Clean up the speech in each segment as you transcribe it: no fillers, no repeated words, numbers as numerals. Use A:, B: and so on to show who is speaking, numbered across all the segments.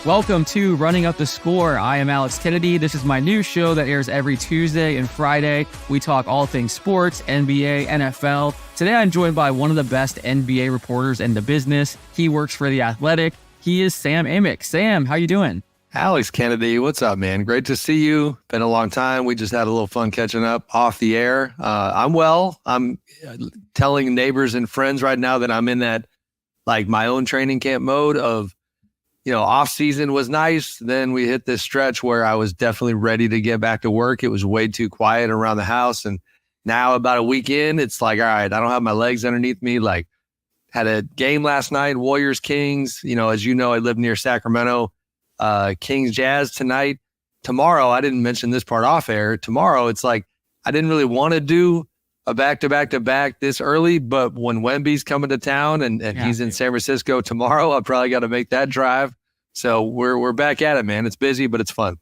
A: Welcome to Running Up the Score. I am Alex Kennedy. This is my new show that airs every Tuesday and Friday. We talk all things sports, NBA, NFL. Today I'm joined by one of the best NBA reporters in the business. He works for The Athletic. He is Sam Amick. Sam, how you doing?
B: Alex Kennedy, what's up, man? Great to see you. Been a long time. We just had a little fun catching up off the air. I'm well. I'm telling neighbors and friends right now that I'm in that, like, my own training camp mode of, off season was nice. Then we hit this stretch where I was definitely ready to get back to work. It was way too quiet around the house. And now about a week in, it's like, all right, I don't have my legs underneath me. Like, had a game last night, Warriors, Kings. As you know, I live near Sacramento. Kings, Jazz tonight. Tomorrow, I didn't mention this part off air. Tomorrow, it's like, I didn't really want to do a back-to-back-to-back this early, but when Wemby's coming to town and he's in San Francisco tomorrow, I probably got to make that drive. So we're back at it, man. It's busy, but it's fun.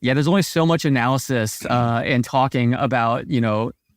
A: Yeah, there's only so much analysis and talking about,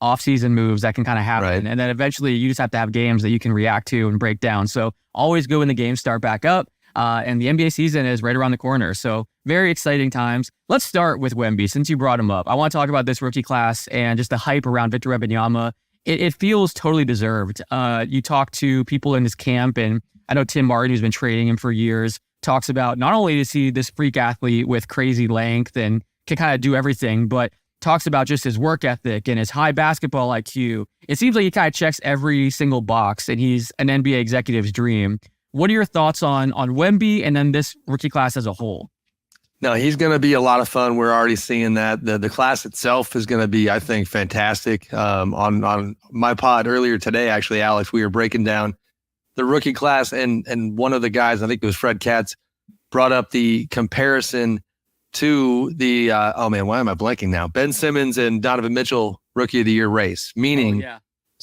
A: off-season moves that can kind of happen. Right. And then eventually you just have to have games that you can react to and break down. So always good when the games start back up. And the NBA season is right around the corner. So very exciting times. Let's start with Wemby, since you brought him up. I want to talk about this rookie class and just the hype around Victor Wembanyama. It feels totally deserved. You talk to people in his camp, and I know Tim Martin, who's been training him for years, talks about not only is he this freak athlete with crazy length and can kind of do everything, but talks about just his work ethic and his high basketball IQ. It seems like he kind of checks every single box, and he's an NBA executive's dream. What are your thoughts on Wemby and then this rookie class as a whole?
B: No, he's going to be a lot of fun. We're already seeing that. The class itself is going to be, I think, fantastic. On my pod earlier today, actually, Alex, we were breaking down the rookie class, and one of the guys, I think it was Fred Katz, brought up the comparison to the, why am I blanking now? Ben Simmons and Donovan Mitchell rookie of the year race. Meaning,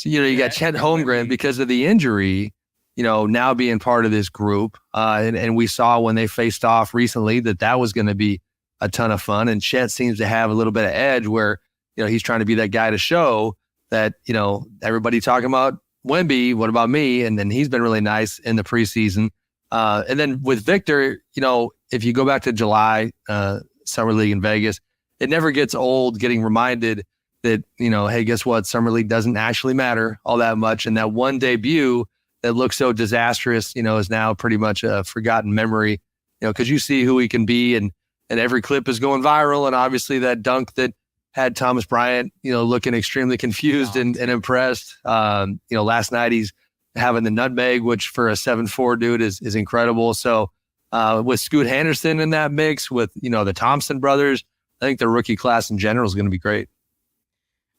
B: you got Chet Holmgren because of the injury, now being part of this group. And we saw when they faced off recently that was going to be a ton of fun. And Chet seems to have a little bit of edge where, he's trying to be that guy to show that, everybody talking about Wemby, what about me? And then he's been really nice in the preseason. And then with Victor, if you go back to July, Summer League in Vegas, it never gets old getting reminded that, hey, guess what? Summer League doesn't actually matter all that much. And that one debut that looks so disastrous, is now pretty much a forgotten memory, because you see who he can be, and every clip is going viral. And obviously that dunk that had Thomas Bryant, looking extremely confused and impressed. Last night he's having the nutmeg, which for a 7'4" dude is incredible. So with Scoot Henderson in that mix, with, the Thompson brothers, I think the rookie class in general is going to be great.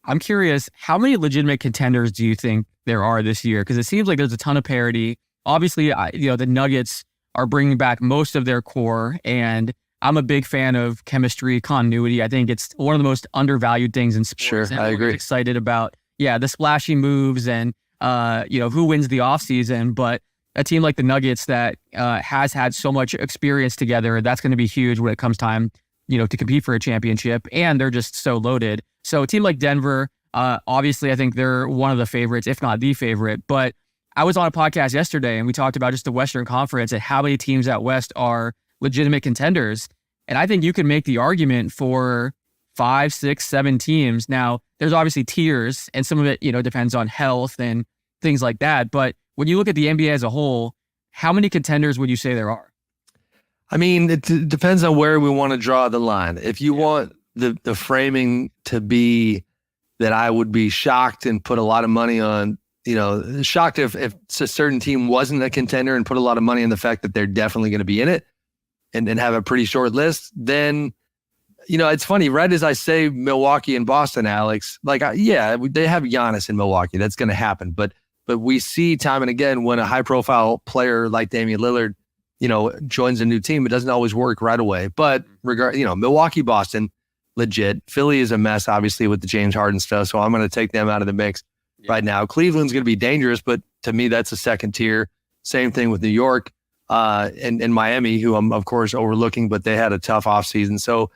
A: I'm curious, how many legitimate contenders do you think there are this year? Because it seems like there's a ton of parity. Obviously, the Nuggets are bringing back most of their core, and I'm a big fan of chemistry, continuity. I think it's one of the most undervalued things in sports.
B: Sure, I agree.
A: Excited about, the splashy moves and, who wins the offseason. But a team like the Nuggets that has had so much experience together, that's going to be huge when it comes time, to compete for a championship. And they're just so loaded. So a team like Denver, obviously, I think they're one of the favorites, if not the favorite. But I was on a podcast yesterday, and we talked about just the Western Conference and how many teams out West are legitimate contenders. And I think you can make the argument for 5, 6, 7 teams. Now, there's obviously tiers, and some of it, depends on health and things like that. But when you look at the NBA as a whole, how many contenders would you say there are?
B: I mean, it depends on where we want to draw the line. If you want the framing to be that I would be shocked and put a lot of money on, shocked if a certain team wasn't a contender and put a lot of money on the fact that they're definitely going to be in it and have a pretty short list, then, it's funny, right as I say Milwaukee and Boston, Alex, they have Giannis in Milwaukee. That's going to happen. But we see time and again when a high-profile player like Damian Lillard, joins a new team, it doesn't always work right away. But Milwaukee, Boston, legit. Philly is a mess, obviously, with the James Harden stuff, so I'm going to take them out of the mix right now. Cleveland's going to be dangerous, but to me, that's a second tier. Same thing with New York and Miami, who I'm, of course, overlooking, but they had a tough offseason. So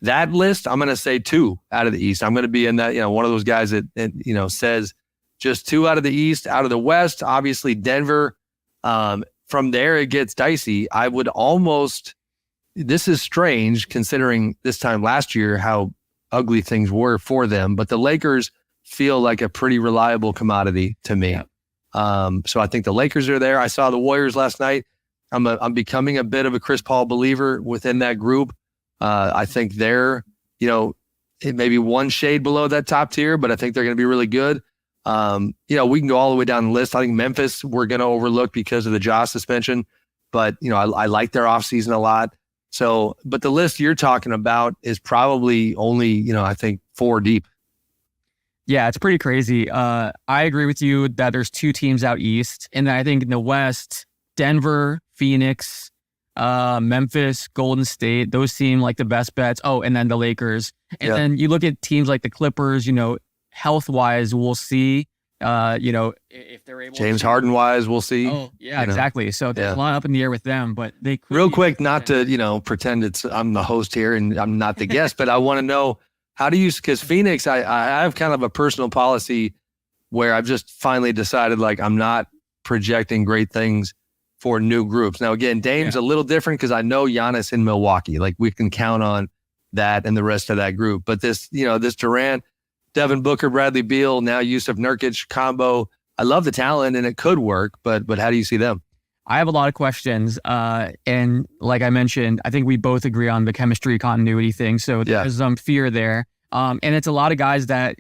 B: that list, I'm going to say 2 out of the East. I'm going to be in that, one of those guys that says just 2 out of the East. Out of the West, obviously, Denver. From there, it gets dicey. I would almost this is strange considering this time last year how ugly things were for them, but the Lakers feel like a pretty reliable commodity to me. So I think the Lakers are there. I saw the Warriors last night. I'm becoming a bit of a Chris Paul believer within that group. I think they're, it may be one shade below that top tier, but I think they're going to be really good. We can go all the way down the list. I think Memphis we're going to overlook because of the Ja suspension, but I like their offseason a lot. So, but the list you're talking about is probably only, I think 4 deep.
A: Yeah, it's pretty crazy. I agree with you that there's 2 teams out east, and I think in the West, Denver, Phoenix, Memphis, Golden State, those seem like the best bets. Oh, and then the Lakers. And then you look at teams like the Clippers, health-wise, we'll see. If they're able
B: James Harden wise, we'll see.
A: Oh, yeah, exactly. So there's a lot up in the air with them, but they could
B: real quick, not to, pretend I'm the host here and I'm not the guest, but I want to know because Phoenix, I have kind of a personal policy where I've just finally decided I'm not projecting great things for new groups. Now, again, Dame's a little different because I know Giannis in Milwaukee. We can count on that and the rest of that group. But this Durant, Devin Booker, Bradley Beal, now Yusuf Nurkic combo, I love the talent and it could work, but how do you see them?
A: I have a lot of questions. And like I mentioned, I think we both agree on the chemistry continuity thing. So there's some fear there. And it's a lot of guys that,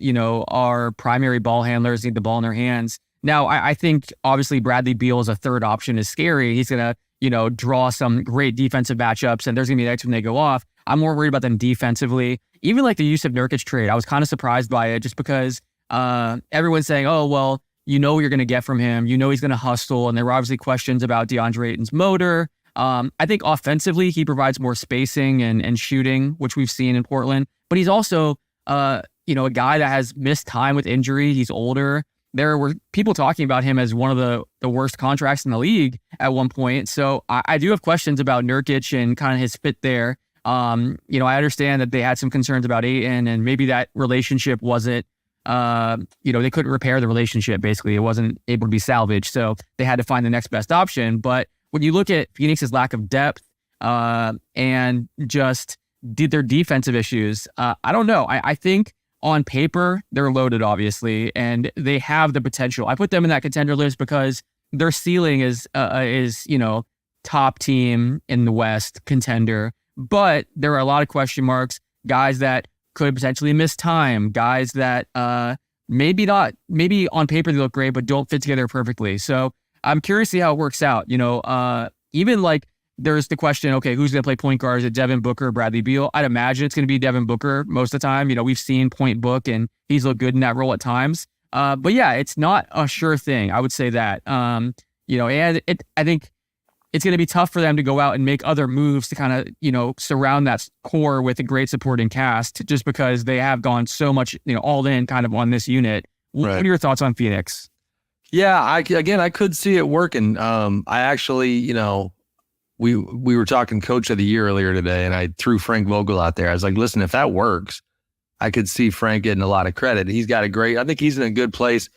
A: are primary ball handlers, need the ball in their hands. Now, I think obviously Bradley Beal as a third option is scary. He's going to, draw some great defensive matchups and there's going to be nights when they go off. I'm more worried about them defensively. Even like the Yusuf Nurkic trade, I was kind of surprised by it just because everyone's saying, oh, well, what you're going to get from him. He's going to hustle. And there were obviously questions about DeAndre Ayton's motor. I think offensively, he provides more spacing and shooting, which we've seen in Portland. But he's also, a guy that has missed time with injury. He's older. There were people talking about him as one of the worst contracts in the league at one point. So I do have questions about Nurkic and kind of his fit there. I understand that they had some concerns about Ayton and maybe that relationship wasn't, they couldn't repair the relationship. Basically, it wasn't able to be salvaged. So they had to find the next best option. But when you look at Phoenix's lack of depth and just their defensive issues, I don't know. I think on paper, they're loaded, obviously, and they have the potential. I put them in that contender list because their ceiling is top team in the West, contender. But there are a lot of question marks, guys that could potentially miss time, guys that maybe on paper they look great, but don't fit together perfectly. So I'm curious to see how it works out. Even there's the question, okay, who's going to play point guard? Is it Devin Booker, Bradley Beal? I'd imagine it's going to be Devin Booker most of the time. We've seen Point Book and he's looked good in that role at times. But yeah, it's not a sure thing. I would say that. And I think it's going to be tough for them to go out and make other moves to kind of, surround that core with a great supporting cast just because they have gone so much, all in kind of on this unit. What are your thoughts on Phoenix?
B: Yeah, I could see it working. I actually, we were talking coach of the year earlier today and I threw Frank Vogel out there. I was like, listen, if that works, I could see Frank getting a lot of credit. I think he's in a good place,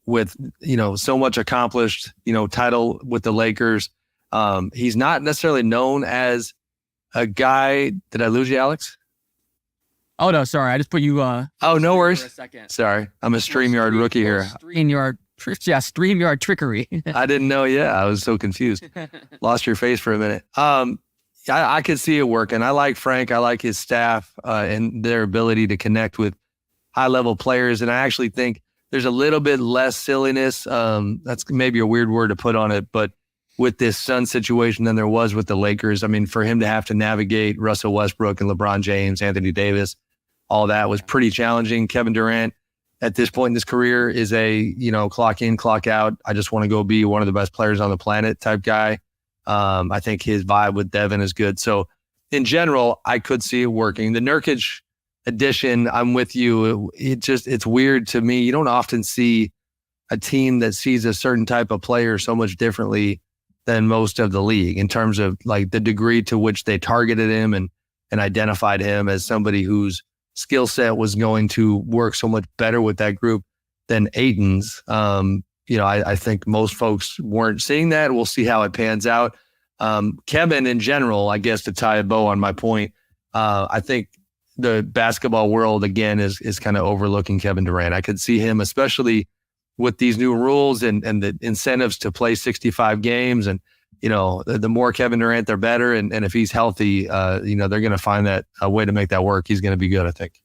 B: with, so much accomplished, title with the Lakers. He's not necessarily known as a guy. Did I lose you, Alex?
A: Oh, no, sorry. I just put you.
B: Oh, no worries.
A: For a second.
B: Sorry. I'm a StreamYard rookie here.
A: StreamYard trickery.
B: I didn't know. Yeah, I was so confused. Lost your face for a minute. I could see it working. I like Frank. I like his staff and their ability to connect with high-level players. And I actually think there's a little bit less silliness. That's maybe a weird word to put on it, but with this Sun situation than there was with the Lakers. I mean, for him to have to navigate Russell Westbrook and LeBron James, Anthony Davis, all that was pretty challenging. Kevin Durant, at this point in his career, is a, clock in, clock out. I just want to go be one of the best players on the planet type guy. I think his vibe with Devin is good. So in general, I could see it working. The Nurkic addition, I'm with you. It's weird to me. You don't often see a team that sees a certain type of player so much differently than most of the league in terms of the degree to which they targeted him and identified him as somebody whose skill set was going to work so much better with that group than Ayton's. I think most folks weren't seeing that. We'll see how it pans out. Kevin in general, I guess to tie a bow on my point, I think the basketball world again is kind of overlooking Kevin Durant. I could see him, especially with these new rules and the incentives to play 65 games. And, the more Kevin Durant, they're better. And if he's healthy, they're going to find that a way to make that work. He's going to be good, I think.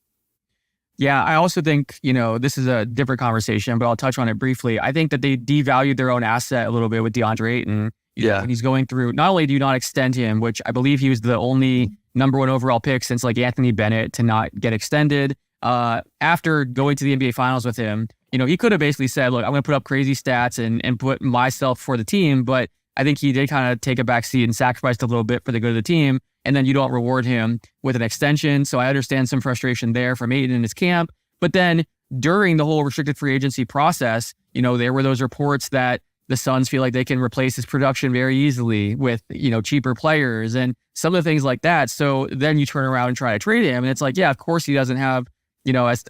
A: Yeah, I also think, this is a different conversation, but I'll touch on it briefly. I think that they devalued their own asset a little bit with DeAndre Ayton. When he's going through, not only do you not extend him, which I believe he was the only number 1 overall pick since like Anthony Bennett to not get extended. After going to the NBA Finals with him, he could have basically said, look, I'm going to put up crazy stats and put myself for the team. But I think he did kind of take a back seat and sacrificed a little bit for the good of the team. And then you don't reward him with an extension. So I understand some frustration there from Ayton in his camp. But then during the whole restricted free agency process, there were those reports that the Suns feel like they can replace his production very easily with, cheaper players and some of the things like that. So then you turn around and try to trade him. And it's like, yeah, of course he doesn't have,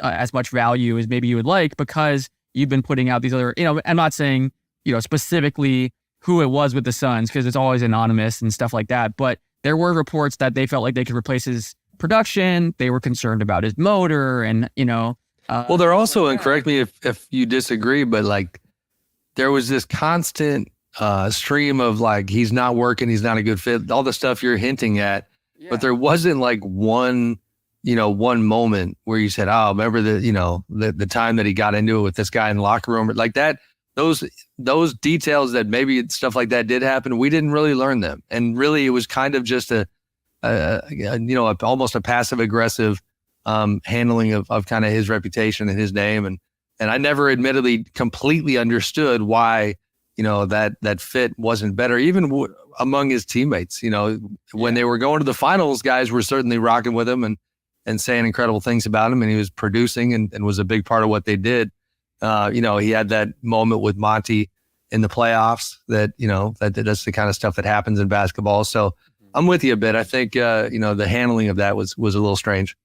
A: as much value as maybe you would like because you've been putting out these other, I'm not saying, specifically who it was with the Suns because it's always anonymous and stuff like that. But there were reports that they felt like they could replace his production. They were concerned about his motor and,
B: well, they're also, and correct me if you disagree, but like there was this constant stream of like, he's not working, he's not a good fit, all the stuff you're hinting at, but there wasn't like one moment where you said, oh, remember the time that he got into it with this guy in the locker room like that. Those details that maybe stuff like that did happen, we didn't really learn them. And really it was kind of just almost a passive aggressive handling of kind of his reputation and his name. And I never admittedly completely understood why, that fit wasn't better, even among his teammates. When they were going to the finals, guys were certainly rocking with him and saying incredible things about him. And he was producing and was a big part of what they did. He had that moment with Monty in the playoffs that's the kind of stuff that happens in basketball. So I'm with you a bit. I think, the handling of that was a little strange.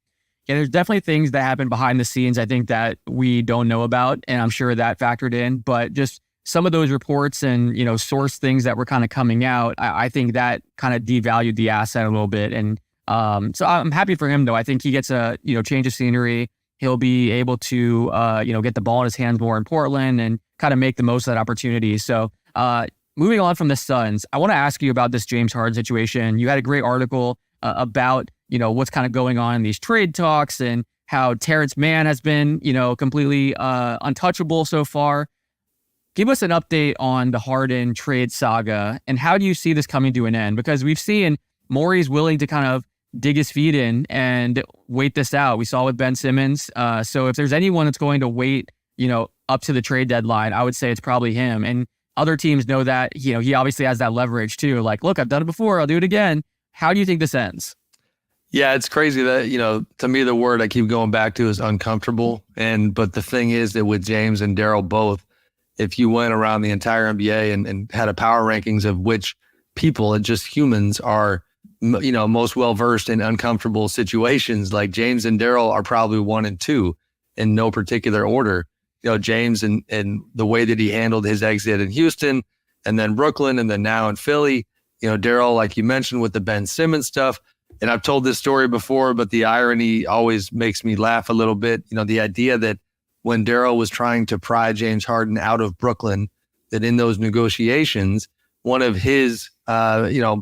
A: Yeah, there's definitely things that happen behind the scenes, I think, that we don't know about. And I'm sure that factored in. But just some of those reports and, source things that were kind of coming out, I think that kind of devalued the asset a little bit. And so I'm happy for him, though. I think he gets a, change of scenery. He'll be able to, get the ball in his hands more in Portland and kind of make the most of that opportunity. So moving on from the Suns, I want to ask you about this James Harden situation. You had a great article about, what's kind of going on in these trade talks and how Terrence Mann has been, completely untouchable so far. Give us an update on the Harden trade saga and how do you see this coming to an end? Because we've seen Morey's willing to kind of dig his feet in and wait this out. We saw with Ben Simmons. So if there's anyone that's going to wait, up to the trade deadline, I would say it's probably him. And other teams know that, he obviously has that leverage too. Like, look, I've done it before. I'll do it again. How do you think this ends?
B: Yeah, it's crazy that, to me, the word I keep going back to is uncomfortable. But the thing is that with James and Daryl both, if you went around the entire NBA and had a power rankings of which people and just humans are, most well-versed in uncomfortable situations, like James and Daryl are probably 1 and 2 in no particular order. James and the way that he handled his exit in Houston and then Brooklyn and then now in Philly, Daryl, like you mentioned with the Ben Simmons stuff. And I've told this story before, but the irony always makes me laugh a little bit. The idea that when Daryl was trying to pry James Harden out of Brooklyn, that in those negotiations, one of his,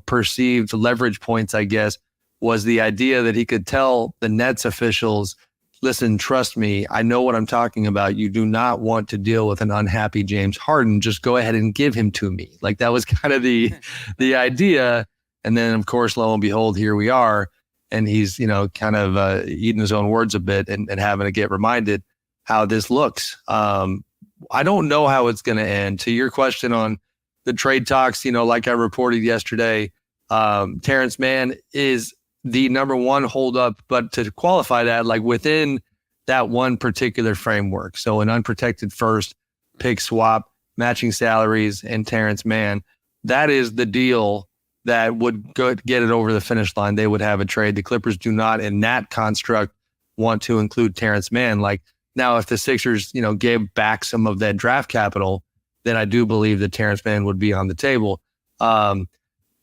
B: perceived leverage points, I guess, was the idea that he could tell the Nets officials, listen, trust me, I know what I'm talking about. You do not want to deal with an unhappy James Harden. Just go ahead and give him to me. Like that was kind of the idea. And then, of course, lo and behold, here we are. And he's, kind of eating his own words a bit and having to get reminded how this looks. I don't know how it's going to end. To your question on the trade talks, like I reported yesterday, Terrence Mann is the number one holdup, but to qualify that, like within that one particular framework. So an unprotected first, pick swap, matching salaries, and Terrence Mann, that is the deal that would get it over the finish line. They would have a trade. The Clippers do not, in that construct, want to include Terrence Mann. Like now, if the Sixers, gave back some of that draft capital, then I do believe that Terrence Mann would be on the table.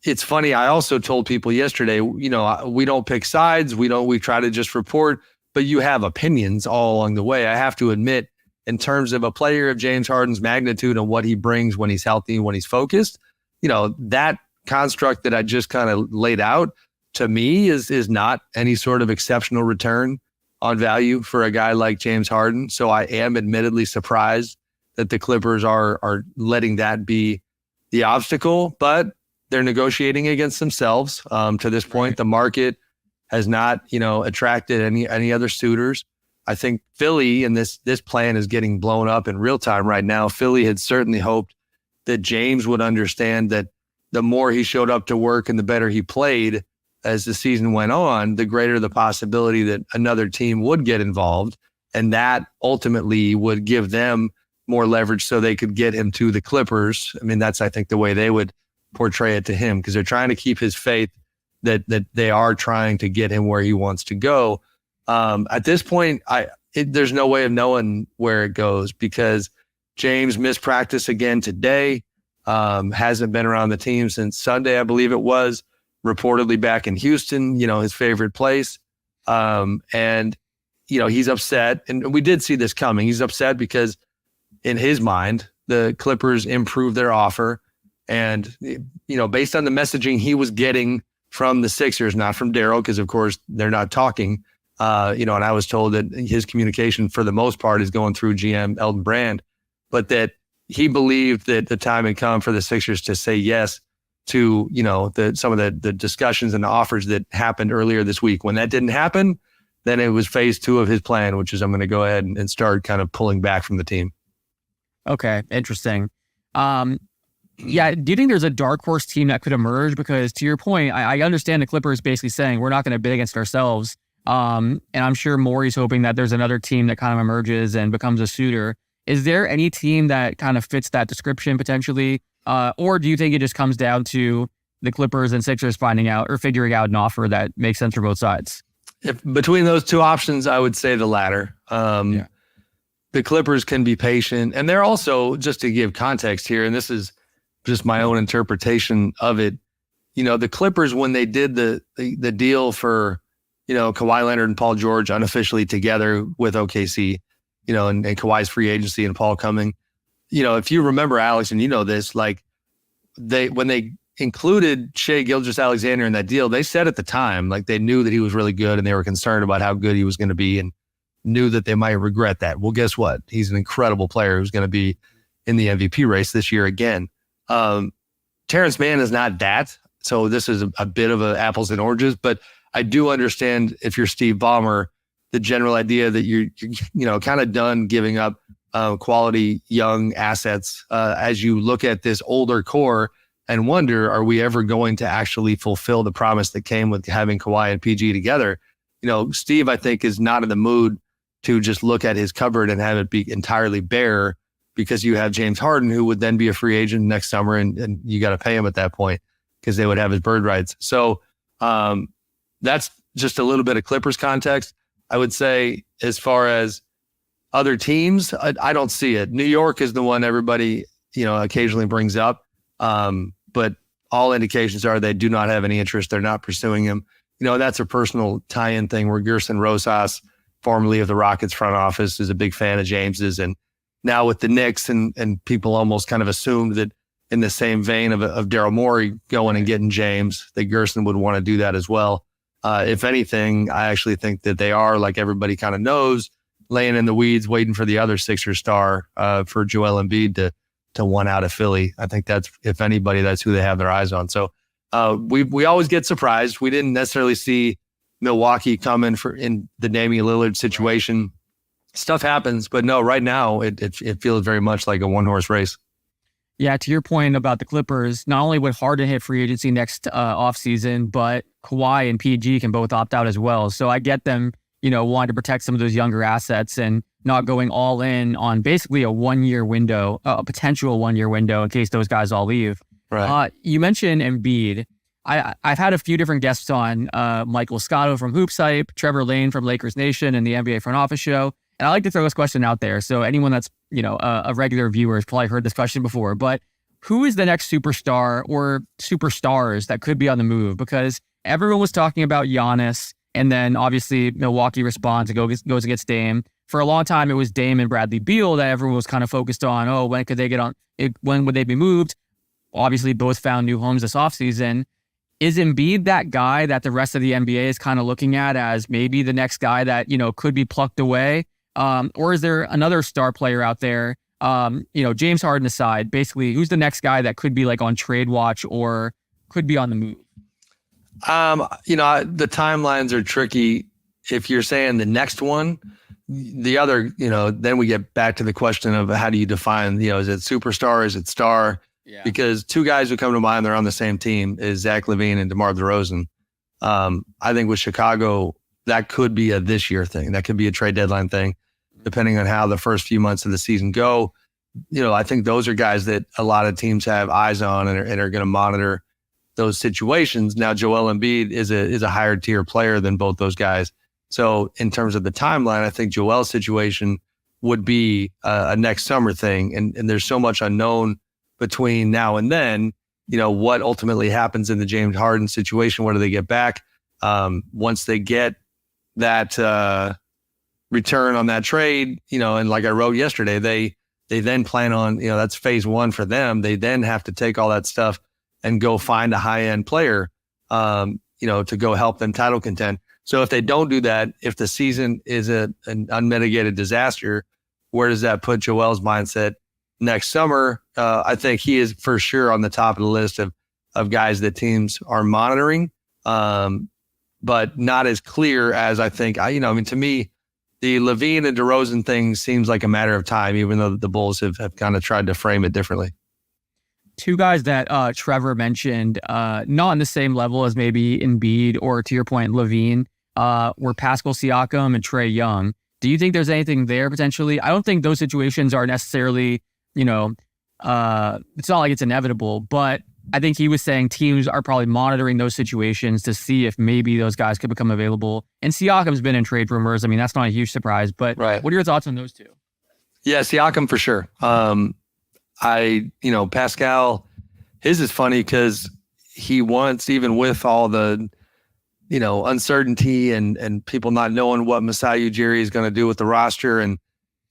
B: it's funny. I also told people yesterday, we don't pick sides. We try to just report, but you have opinions all along the way. I have to admit, in terms of a player of James Harden's magnitude and what he brings when he's healthy, when he's focused, that construct that I just kind of laid out to me is not any sort of exceptional return on value for a guy like James Harden. So I am admittedly surprised that the Clippers are letting that be the obstacle, but they're negotiating against themselves. To this point, the market has not, attracted any other suitors. I think Philly, and this plan is getting blown up in real time right now. Philly had certainly hoped that James would understand that the more he showed up to work and the better he played as the season went on, the greater the possibility that another team would get involved. And that ultimately would give them more leverage so they could get him to the Clippers. I mean, that's, I think, the way they would portray it to him, because they're trying to keep his faith that they are trying to get him where he wants to go. At this point, there's no way of knowing where it goes, because James missed practice again today. Hasn't been around the team since Sunday, I believe it was, reportedly back in Houston, his favorite place. And he's upset. And we did see this coming. He's upset because in his mind, the Clippers improved their offer. And, based on the messaging he was getting from the Sixers, not from Daryl, because of course they're not talking, and I was told that his communication for the most part is going through GM Elton Brand, but that he believed that the time had come for the Sixers to say yes to, some of the discussions and the offers that happened earlier this week. When that didn't happen, then it was phase 2 of his plan, which is I'm going to go ahead and start kind of pulling back from the team.
A: Okay, interesting. Yeah, do you think there's a dark horse team that could emerge? Because to your point, I understand the Clippers basically saying we're not going to bid against ourselves. And I'm sure Morey's hoping that there's another team that kind of emerges and becomes a suitor. Is there any team that kind of fits that description potentially? Or do you think it just comes down to the Clippers and Sixers finding out or figuring out an offer that makes sense for both sides?
B: If between those two options, I would say the latter. The Clippers can be patient. And they're also, just to give context here, and this is just my own interpretation of it, the Clippers, when they did the deal for, Kawhi Leonard and Paul George unofficially together with OKC, and Kawhi's free agency and Paul coming, if you remember, Alex, and this, like when they included Shai Gilgeous-Alexander in that deal, they said at the time, like they knew that he was really good and they were concerned about how good he was going to be and knew that they might regret that. Well, guess what? He's an incredible player who's going to be in the MVP race this year again. Terrence Mann is not that. So this is a bit of a apples and oranges, but I do understand, if you're Steve Ballmer, the general idea that you're kind of done giving up quality young assets as you look at this older core and wonder, are we ever going to actually fulfill the promise that came with having Kawhi and PG together? Steve, I think, is not in the mood to just look at his cupboard and have it be entirely bare, because you have James Harden, who would then be a free agent next summer, and you got to pay him at that point because they would have his bird rights. So that's just a little bit of Clippers context. I would say, as far as other teams, I don't see it. New York is the one everybody, occasionally brings up. But all indications are they do not have any interest. They're not pursuing him. That's a personal tie-in thing where Gerson Rosas, formerly of the Rockets front office, is a big fan of James's. And now with the Knicks, and people almost kind of assumed that in the same vein of Daryl Morey going and getting James, that Gerson would want to do that as well. If anything, I actually think that they are, like everybody kind of knows, laying in the weeds, waiting for the other Sixer star for Joel Embiid to one out of Philly. I think that's, if anybody, that's who they have their eyes on. So we always get surprised. We didn't necessarily see Milwaukee coming in the Damian Lillard situation. Stuff happens, but no, right now it feels very much like a one-horse race.
A: Yeah, to your point about the Clippers, not only would Harden hit free agency next offseason, but Kawhi and PG can both opt out as well. So I get them, wanting to protect some of those younger assets and not going all in on basically a 1-year window, a potential 1-year window in case those guys all leave.
B: Right.
A: You mentioned Embiid. I've had a few different guests on, Michael Scotto from Hoops Hype, Trevor Lane from Lakers Nation and the NBA Front Office Show. And I like to throw this question out there. So anyone that's, a regular viewer has probably heard this question before. But who is the next superstar or superstars that could be on the move? Because everyone was talking about Giannis, and then obviously Milwaukee responds and goes against Dame. For a long time, it was Dame and Bradley Beal that everyone was kind of focused on. Oh, when could they get on? When would they be moved? Obviously, both found new homes this offseason. Is Embiid that guy that the rest of the NBA is kind of looking at as maybe the next guy that, could be plucked away? Or is there another star player out there, James Harden aside, basically, who's the next guy that could be like on trade watch or could be on the move?
B: The timelines are tricky. If you're saying the next one, the other, then we get back to the question of how do you define, is it superstar? Is it star? Yeah. Because two guys who come to mind, they're on the same team, is Zach LaVine and DeMar DeRozan. I think with Chicago, that could be a this year thing. That could be a trade deadline thing, depending on how the first few months of the season go. I think those are guys that a lot of teams have eyes on and are going to monitor those situations. Now, Joel Embiid is a higher tier player than both those guys. So in terms of the timeline, I think Joel's situation would be a next summer thing. And there's so much unknown between now and then, what ultimately happens in the James Harden situation. What do they get back? Once they get that return on that trade, and like I wrote yesterday, they then plan on, that's phase one for them. They then have to take all that stuff and go find a high-end player, to go help them title contend. So if they don't do that, if the season is an unmitigated disaster, where does that put Joel's mindset next summer? I think he is for sure on the top of the list of guys that teams are monitoring, but not as clear as I think. To me, the LaVine and DeRozan thing seems like a matter of time, even though the Bulls have kind of tried to frame it differently.
A: Two guys that Trevor mentioned, not on the same level as maybe Embiid or, to your point, LaVine, were Pascal Siakam and Trae Young. Do you think there's anything there potentially? I don't think those situations are necessarily, it's not like it's inevitable, but I think he was saying teams are probably monitoring those situations to see if maybe those guys could become available. And Siakam's been in trade rumors. I mean, that's not a huge surprise, but right. What are your thoughts on those two?
B: Yeah, Siakam for sure. Pascal, his is funny because he wants, even with all the, uncertainty and people not knowing what Masai Ujiri is going to do with the roster. And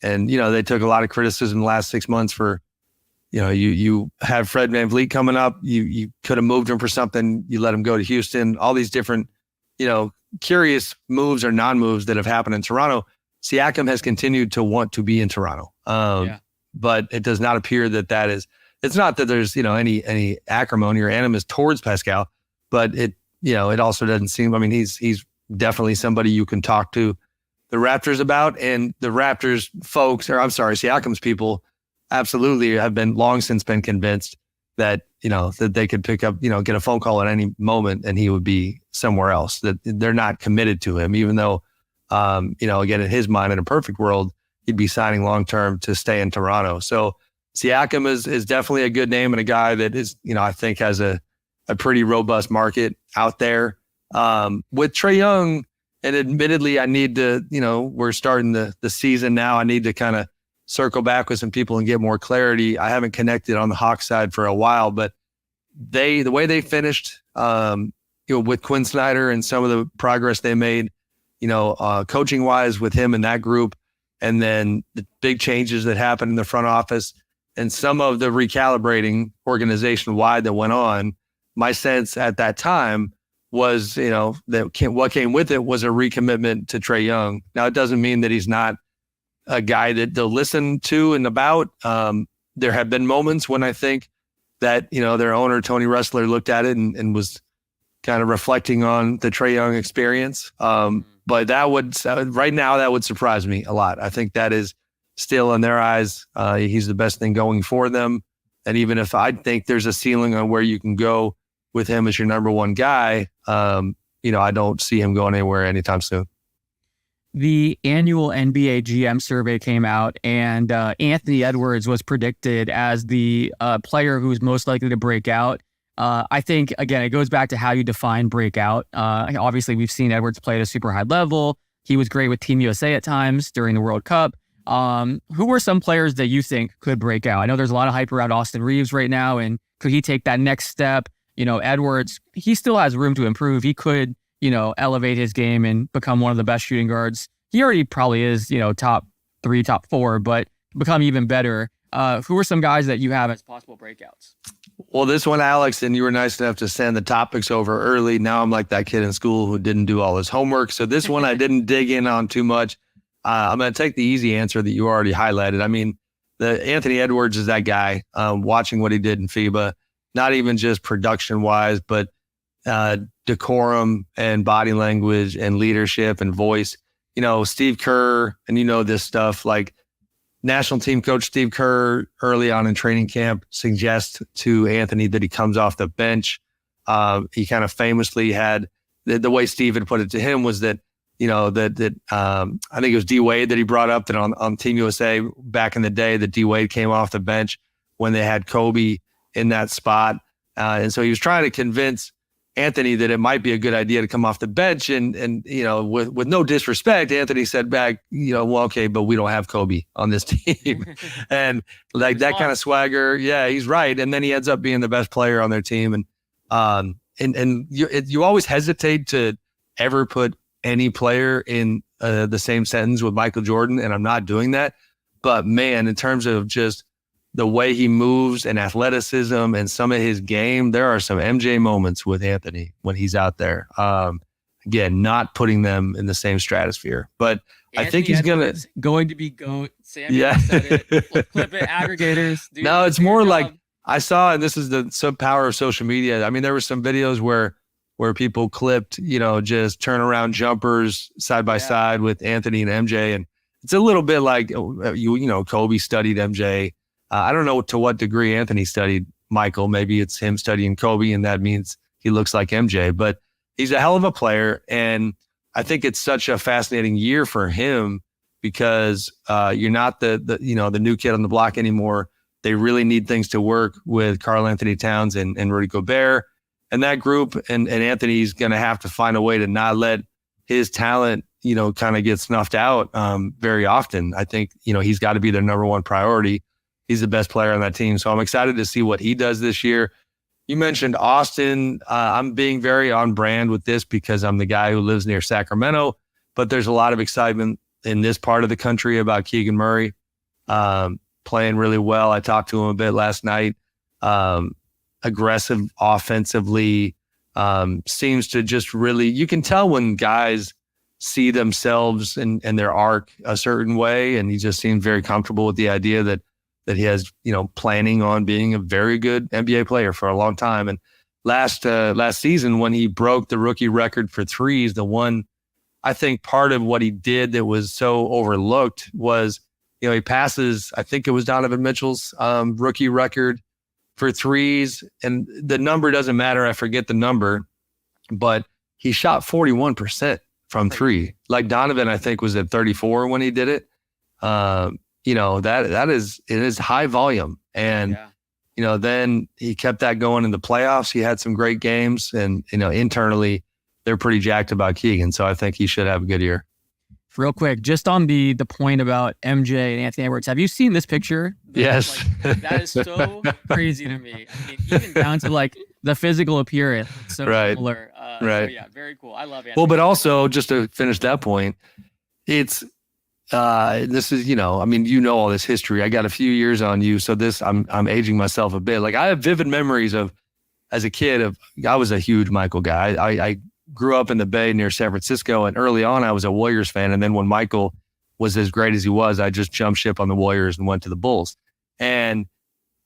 B: they took a lot of criticism the last 6 months for, you have Fred VanVleet coming up. You could have moved him for something. You let him go to Houston, all these different, curious moves or non-moves that have happened in Toronto. Siakam has continued to want to be in Toronto. But it does not appear that is, it's not that there's, any acrimony or animus towards Pascal, but it also doesn't seem, he's definitely somebody you can talk to the Raptors about, and the Raptors folks, or I'm sorry, Siakam's people absolutely have long since been convinced that, that they could pick up, get a phone call at any moment and he would be somewhere else, that they're not committed to him, even though, again, in his mind, in a perfect world, he'd be signing long-term to stay in Toronto. So Siakam is definitely a good name and a guy that is, I think has a pretty robust market out there. With Trae Young, and admittedly, I need to, we're starting the season now. I need to kind of circle back with some people and get more clarity. I haven't connected on the Hawks side for a while, but the way they finished, with Quinn Snyder and some of the progress they made, coaching wise with him and that group, and then the big changes that happened in the front office and some of the recalibrating organization wide that went on, my sense at that time was, what came with it was a recommitment to Trae Young. Now, it doesn't mean that he's not a guy that they'll listen to and about. There have been moments when I think that, their owner, Tony Ressler, looked at it and was kind of reflecting on the Trae Young experience. But right now, that would surprise me a lot. I think that is still in their eyes. He's the best thing going for them. And even if I think there's a ceiling on where you can go with him as your number one guy, I don't see him going anywhere anytime soon.
A: The annual NBA GM survey came out, and Anthony Edwards was predicted as the player who's most likely to break out. I think, again, it goes back to how you define breakout. Obviously, we've seen Edwards play at a super high level. He was great with Team USA at times during the World Cup. Who are some players that you think could break out? I know there's a lot of hype around Austin Reeves right now, and could he take that next step? Edwards, he still has room to improve. He could, elevate his game and become one of the best shooting guards. He already probably is, top 3, top 4, but become even better. Who are some guys that you have as possible breakouts?
B: Well, this one, Alex, and you were nice enough to send the topics over early. Now I'm like that kid in school who didn't do all his homework. So this one I didn't dig in on too much. I'm going to take the easy answer that you already highlighted. I mean, the Anthony Edwards is that guy. Watching what he did in FIBA, not even just production-wise, but decorum and body language and leadership and voice. Steve Kerr, and this stuff, like national team coach Steve Kerr early on in training camp suggests to Anthony that he comes off the bench. He kind of famously had, the way Steve had put it to him was that, I think it was D Wade that he brought up that on Team USA back in the day, that D Wade came off the bench when they had Kobe in that spot. And so he was trying to convince Anthony that it might be a good idea to come off the bench. And with no disrespect, Anthony said back, well, okay, but we don't have Kobe on this team. And like that kind of swagger. Yeah, he's right. And then he ends up being the best player on their team. And you always hesitate to ever put any player in the same sentence with Michael Jordan. And I'm not doing that. But man, in terms of just the way he moves and athleticism and some of his game, there are some MJ moments with Anthony when he's out there. Again, not putting them in the same stratosphere, but Anthony, I think he's
A: going to be GOAT. Sammy said it. Clip it, aggregators.
B: No, it's more like I saw, and this is the power of social media. I mean, there were some videos where people clipped, just turnaround jumpers side by side with Anthony and MJ, and it's a little bit like Kobe studied MJ. I don't know to what degree Anthony studied Michael. Maybe it's him studying Kobe, and that means he looks like MJ. But he's a hell of a player, and I think it's such a fascinating year for him because you're not the new kid on the block anymore. They really need things to work with Karl Anthony Towns and Rudy Gobert and that group. And Anthony's going to have to find a way to not let his talent, kind of get snuffed out very often. I think, he's got to be their number one priority. He's the best player on that team. So I'm excited to see what he does this year. You mentioned Austin. I'm being very on brand with this because I'm the guy who lives near Sacramento, but there's a lot of excitement in this part of the country about Keegan Murray playing really well. I talked to him a bit last night. Aggressive offensively, seems to just really, you can tell when guys see themselves and their arc a certain way, and he just seems very comfortable with the idea that he has, planning on being a very good NBA player for a long time. And last season, when he broke the rookie record for threes, the one, I think part of what he did that was so overlooked was, he passes, I think it was Donovan Mitchell's rookie record for threes. And the number doesn't matter. I forget the number, but he shot 41% from three. Like Donovan, I think, was at 34 when he did it. It is high volume. And, then he kept that going in the playoffs. He had some great games, and, internally they're pretty jacked about Keegan. So I think he should have a good year.
A: Real quick, just on the point about MJ and Anthony Edwards, have you seen this picture?
B: Yes.
A: That is so crazy to me. I mean, even down to like the physical appearance. So similar. Right. So yeah, very cool. I love Anthony.
B: Well, but also just to finish that point, it's, this is, all this history. I got a few years on you. So I'm aging myself a bit. Like I have vivid memories of, as a kid, I was a huge Michael guy. I grew up in the Bay near San Francisco, and early on I was a Warriors fan. And then when Michael was as great as he was, I just jumped ship on the Warriors and went to the Bulls. And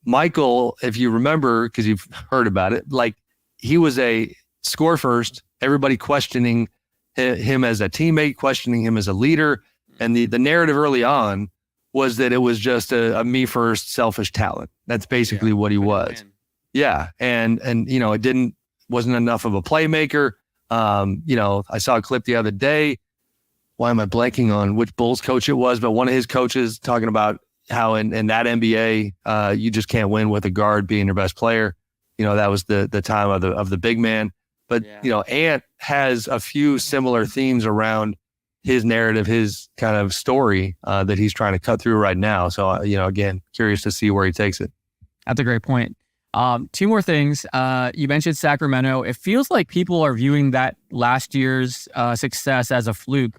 B: Michael, if you remember, because you've heard about it, like he was a score first, everybody questioning him as a teammate, questioning him as a leader. And the narrative early on was that it was just a me first selfish talent. That's basically what he was. Yeah. And it wasn't enough of a playmaker. I saw a clip the other day. Why am I blanking on which Bulls coach it was? But one of his coaches talking about how in that NBA, you just can't win with a guard being your best player. That was the time of the big man. But, Ant has a few similar themes around his narrative, his kind of story that he's trying to cut through right now. So, again, curious to see where he takes it.
A: That's a great point. Two more things. You mentioned Sacramento. It feels like people are viewing that last year's success as a fluke.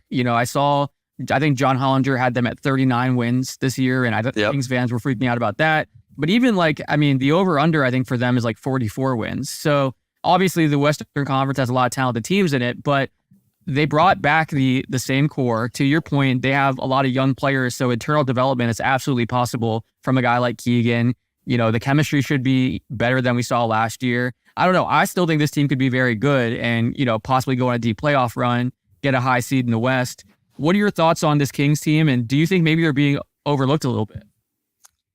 A: I think John Hollinger had them at 39 wins this year, and I think Kings fans were freaking out about that. But even the over-under, I think for them is like 44 wins. So obviously the Western Conference has a lot of talented teams in it, but they brought back the same core. To your point, they have a lot of young players, so internal development is absolutely possible from a guy like Keegan. The chemistry should be better than we saw last year. I don't know. I still think this team could be very good and, possibly go on a deep playoff run, get a high seed in the West. What are your thoughts on this Kings team? And do you think maybe they're being overlooked a little bit?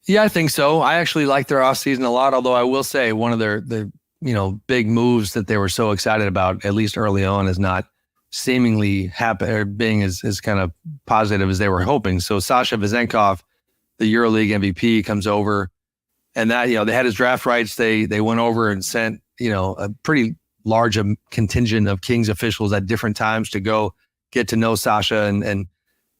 B: Yeah, I think so. I actually like their offseason a lot, although I will say one of their big moves that they were so excited about, at least early on, is not seemingly happen or being as kind of positive as they were hoping. So Sasha Vezenkov, the EuroLeague MVP, comes over, and that, they had his draft rights. They went over and sent, a pretty large contingent of Kings officials at different times to go get to know Sasha and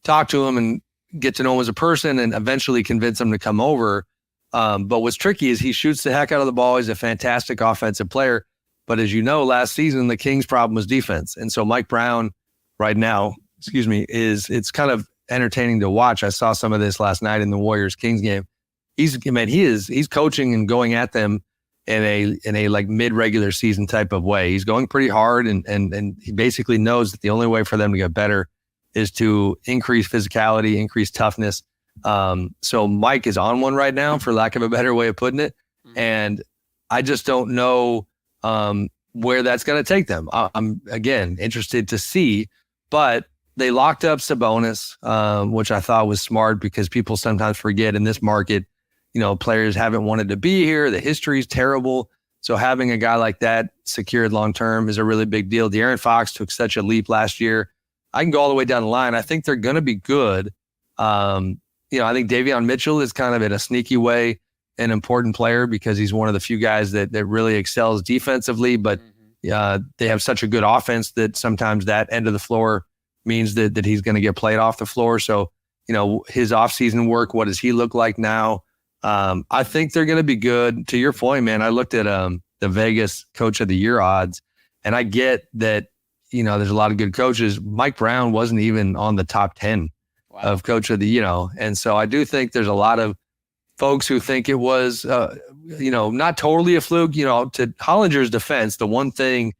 B: talk to him and get to know him as a person and eventually convince him to come over. But what's tricky is he shoots the heck out of the ball. He's a fantastic offensive player. But as you know, last season, the Kings' problem was defense. And so Mike Brown right now, it's kind of entertaining to watch. I saw some of this last night in the Warriors-Kings game. He's coaching and going at them in a like mid-regular season type of way. He's going pretty hard and he basically knows that the only way for them to get better is to increase physicality, increase toughness. So Mike is on one right now, for lack of a better way of putting it. And I just don't know where that's going to take them. I'm, again, interested to see, but they locked up Sabonis, which I thought was smart because people sometimes forget in this market, players haven't wanted to be here. The history is terrible. So having a guy like that secured long-term is a really big deal. De'Aaron Fox took such a leap last year. I can go all the way down the line. I think they're going to be good. I think Davion Mitchell is kind of in a sneaky way an important player because he's one of the few guys that really excels defensively, but they have such a good offense that sometimes that end of the floor means that he's going to get played off the floor. So, his offseason work, what does he look like now? I think they're going to be good. To your point, man, I looked at the Vegas Coach of the Year odds, and I get that, there's a lot of good coaches. Mike Brown wasn't even on the top 10 of Coach of the, and so I do think there's a lot of folks who think it was, not totally a fluke. To Hollinger's defense, the one thing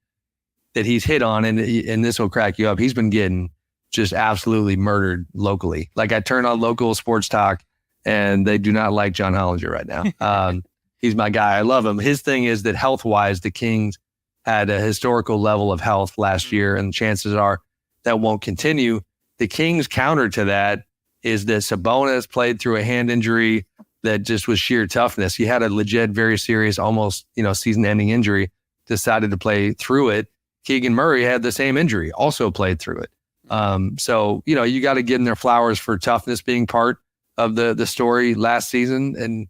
B: that he's hit on, and this will crack you up, he's been getting just absolutely murdered locally. Like I turn on local sports talk and they do not like John Hollinger right now. He's my guy. I love him. His thing is that health-wise, the Kings had a historical level of health last year, and chances are that won't continue. The Kings' counter to that is that Sabonis played through a hand injury that just was sheer toughness. He had a legit, very serious, almost, season-ending injury, decided to play through it. Keegan Murray had the same injury, also played through it. So, you got to give them their flowers for toughness being part of the story last season. And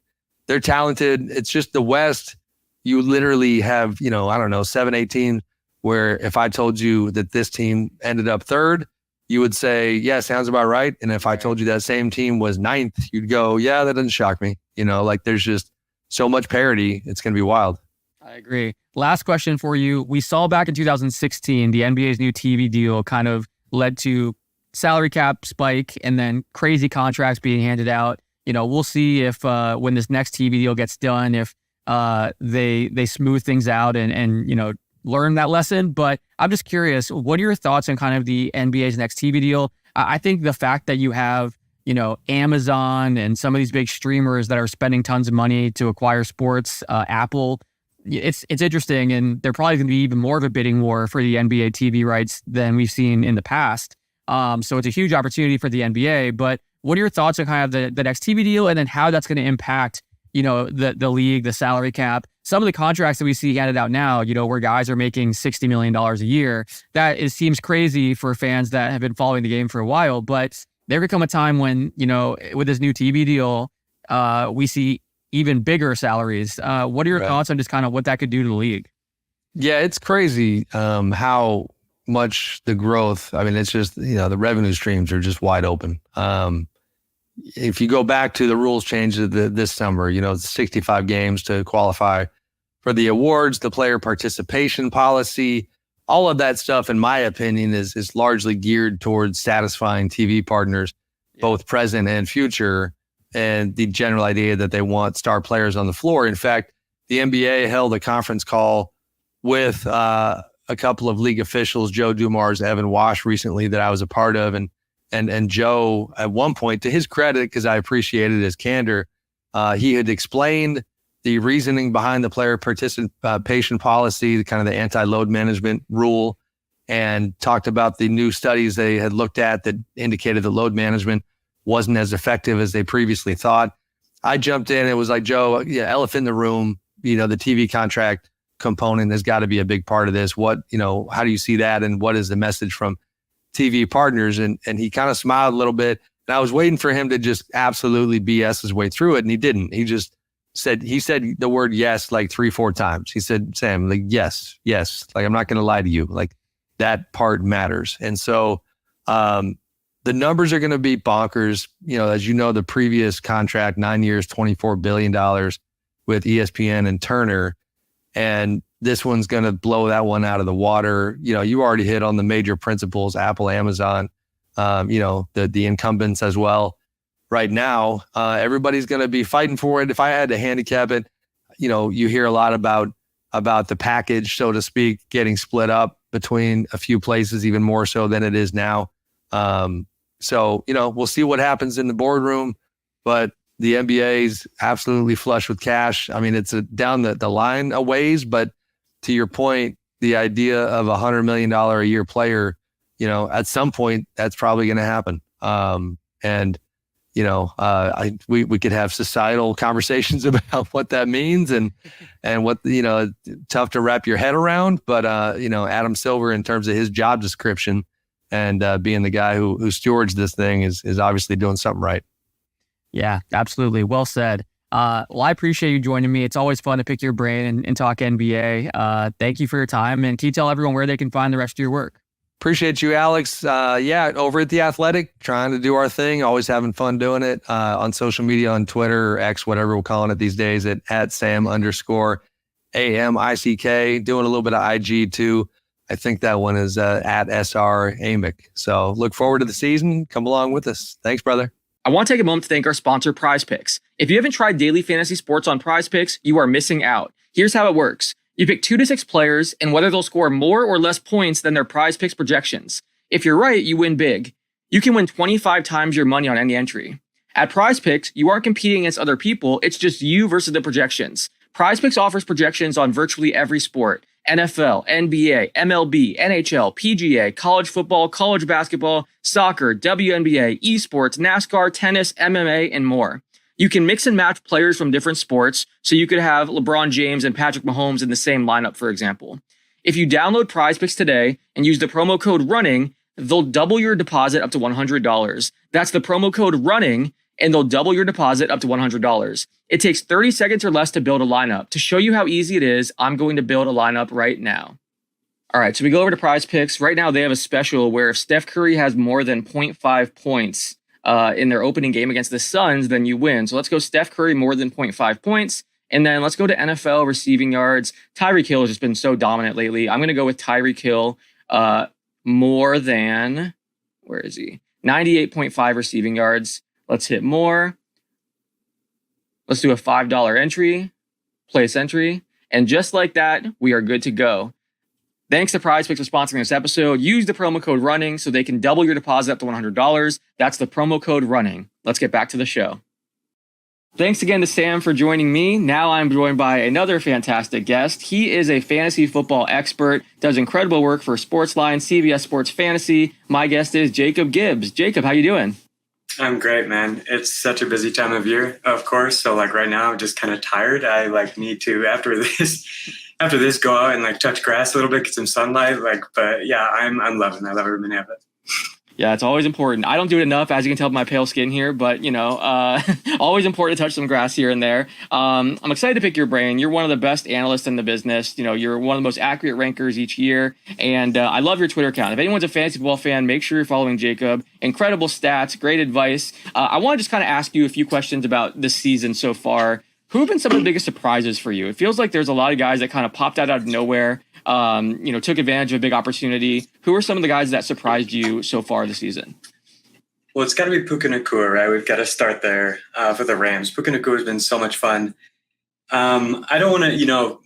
B: they're talented. It's just the West, you literally have, 7, 8 teams where if I told you that this team ended up third, you would say, yeah, sounds about right. And if I told you that same team was ninth, you'd go, yeah, that doesn't shock me. There's just so much parity. It's going to be wild.
A: I agree. Last question for you. We saw back in 2016, the NBA's new TV deal kind of led to salary cap spike and then crazy contracts being handed out. We'll see if when this next TV deal gets done, if they smooth things out and learn that lesson. But I'm just curious, what are your thoughts on kind of the NBA's next TV deal? I think the fact that you have, Amazon and some of these big streamers that are spending tons of money to acquire sports, Apple, it's interesting. And they're probably going to be even more of a bidding war for the NBA TV rights than we've seen in the past. So it's a huge opportunity for the NBA. But what are your thoughts on kind of the next TV deal and then how that's going to impact, the league, the salary cap? Some of the contracts that we see handed out now, where guys are making $60 million a year, seems crazy for fans that have been following the game for a while. But there could come a time when, with this new TV deal, we see even bigger salaries. What are your thoughts on just kind of what that could do to the league?
B: Yeah, it's crazy how, much the growth. I mean, it's just, the revenue streams are just wide open. If you go back to the rules change this summer, 65 games to qualify for the awards, the player participation policy, all of that stuff, in my opinion, is largely geared towards satisfying TV partners, both present and future, and the general idea that they want star players on the floor. In fact, the NBA held a conference call with a couple of league officials, Joe Dumars, Evan Wash, recently, that I was a part of, and Joe, at one point, to his credit, because I appreciated his candor, he had explained the reasoning behind the player participation policy, kind of the anti-load management rule, and talked about the new studies they had looked at that indicated that load management wasn't as effective as they previously thought. I jumped in. It was like, Joe, elephant in the room, the TV contract component has got to be a big part of this. What, how do you see that? And what is the message from TV partners? And he kind of smiled a little bit. And I was waiting for him to just absolutely BS his way through it. And he didn't. He just said the word yes like 3-4 times. He said, Sam, like, yes. Like, I'm not going to lie to you. Like, that part matters. And so the numbers are going to be bonkers. As you know, the previous contract, 9 years, $24 billion with ESPN and Turner. And this one's going to blow that one out of the water. You already hit on the major principals, Apple, Amazon, the incumbents as well. Right now, everybody's going to be fighting for it. If I had to handicap it, you hear a lot about the package, so to speak, getting split up between a few places, even more so than it is now. So, we'll see what happens in the boardroom, but the NBA's absolutely flush with cash. I mean, it's down the line a ways, but to your point, the idea of $100 million a year player, at some point that's probably going to happen. We could have societal conversations about what that means and what, tough to wrap your head around. But, Adam Silver, in terms of his job description and being the guy who stewards this thing is obviously doing something right.
A: Yeah, absolutely. Well said. Well, I appreciate you joining me. It's always fun to pick your brain and talk NBA. Thank you for your time. And can you tell everyone where they can find the rest of your work?
B: Appreciate you, Alex. Over at The Athletic, trying to do our thing, always having fun doing it on social media, on Twitter or X, whatever we're calling it these days, at Sam_AMICK, doing a little bit of IG too. I think that one is at SR Amick. So look forward to the season. Come along with us. Thanks, brother.
C: I want to take a moment to thank our sponsor, Prize Picks. If you haven't tried daily fantasy sports on Prize Picks, you are missing out. Here's how it works. You pick 2 to 6 players and whether they'll score more or less points than their Prize Picks projections. If you're right, you win big. You can win 25 times your money on any entry. At Prize Picks, you aren't competing against other people. It's just you versus the projections. Prize Picks offers projections on virtually every sport: NFL, NBA, MLB, NHL, PGA, college football, college basketball, soccer, WNBA, esports, NASCAR, tennis, MMA, and more. You can mix and match players from different sports, so you could have LeBron James and Patrick Mahomes in the same lineup, for example. If you download Prize Picks today and use the promo code RUNNING, they'll double your deposit up to $100. That's the promo code RUNNING, and they'll double your deposit up to $100. It takes 30 seconds or less to build a lineup. To show you how easy it is, I'm going to build a lineup right now. All right, so we go over to Prize Picks. Right now, they have a special where if Steph Curry has more than 0.5 points in their opening game against the Suns, then you win. So let's go Steph Curry more than 0.5 points. And then let's go to NFL receiving yards. Tyreek Hill has just been so dominant lately. I'm going to go with Tyreek Hill more than, where is he? 98.5 receiving yards. Let's hit more. Let's do a $5 entry, place entry. And just like that, we are good to go. Thanks to Prize Picks for sponsoring this episode. Use the promo code RUNNING so they can double your deposit up to $100. That's the promo code RUNNING. Let's get back to the show. Thanks again to Sam for joining me. Now I'm joined by another fantastic guest. He is a fantasy football expert, does incredible work for SportsLine, CBS Sports Fantasy. My guest is Jacob Gibbs. Jacob, how you doing?
D: I'm great, man. It's such a busy time of year, of course. So right now I'm just kind of tired. I need to, after this, go out and touch grass a little bit, get some sunlight. But yeah, I love every minute of it.
C: Yeah, it's always important. I don't do it enough, as you can tell by my pale skin here, but, always important to touch some grass here and there. I'm excited to pick your brain. You're one of the best analysts in the business. You're one of the most accurate rankers each year. And I love your Twitter account. If anyone's a fantasy football fan, make sure you're following Jacob. Incredible stats, great advice. I want to just kind of ask you a few questions about this season so far. Who have been some of the biggest surprises for you? It feels like there's a lot of guys that kind of popped out of nowhere, took advantage of a big opportunity. Who are some of the guys that surprised you so far this season?
D: Well, it's got to be Puka Nacua, right? We've got to start there for the Rams. Puka Nacua has been so much fun. I don't want to,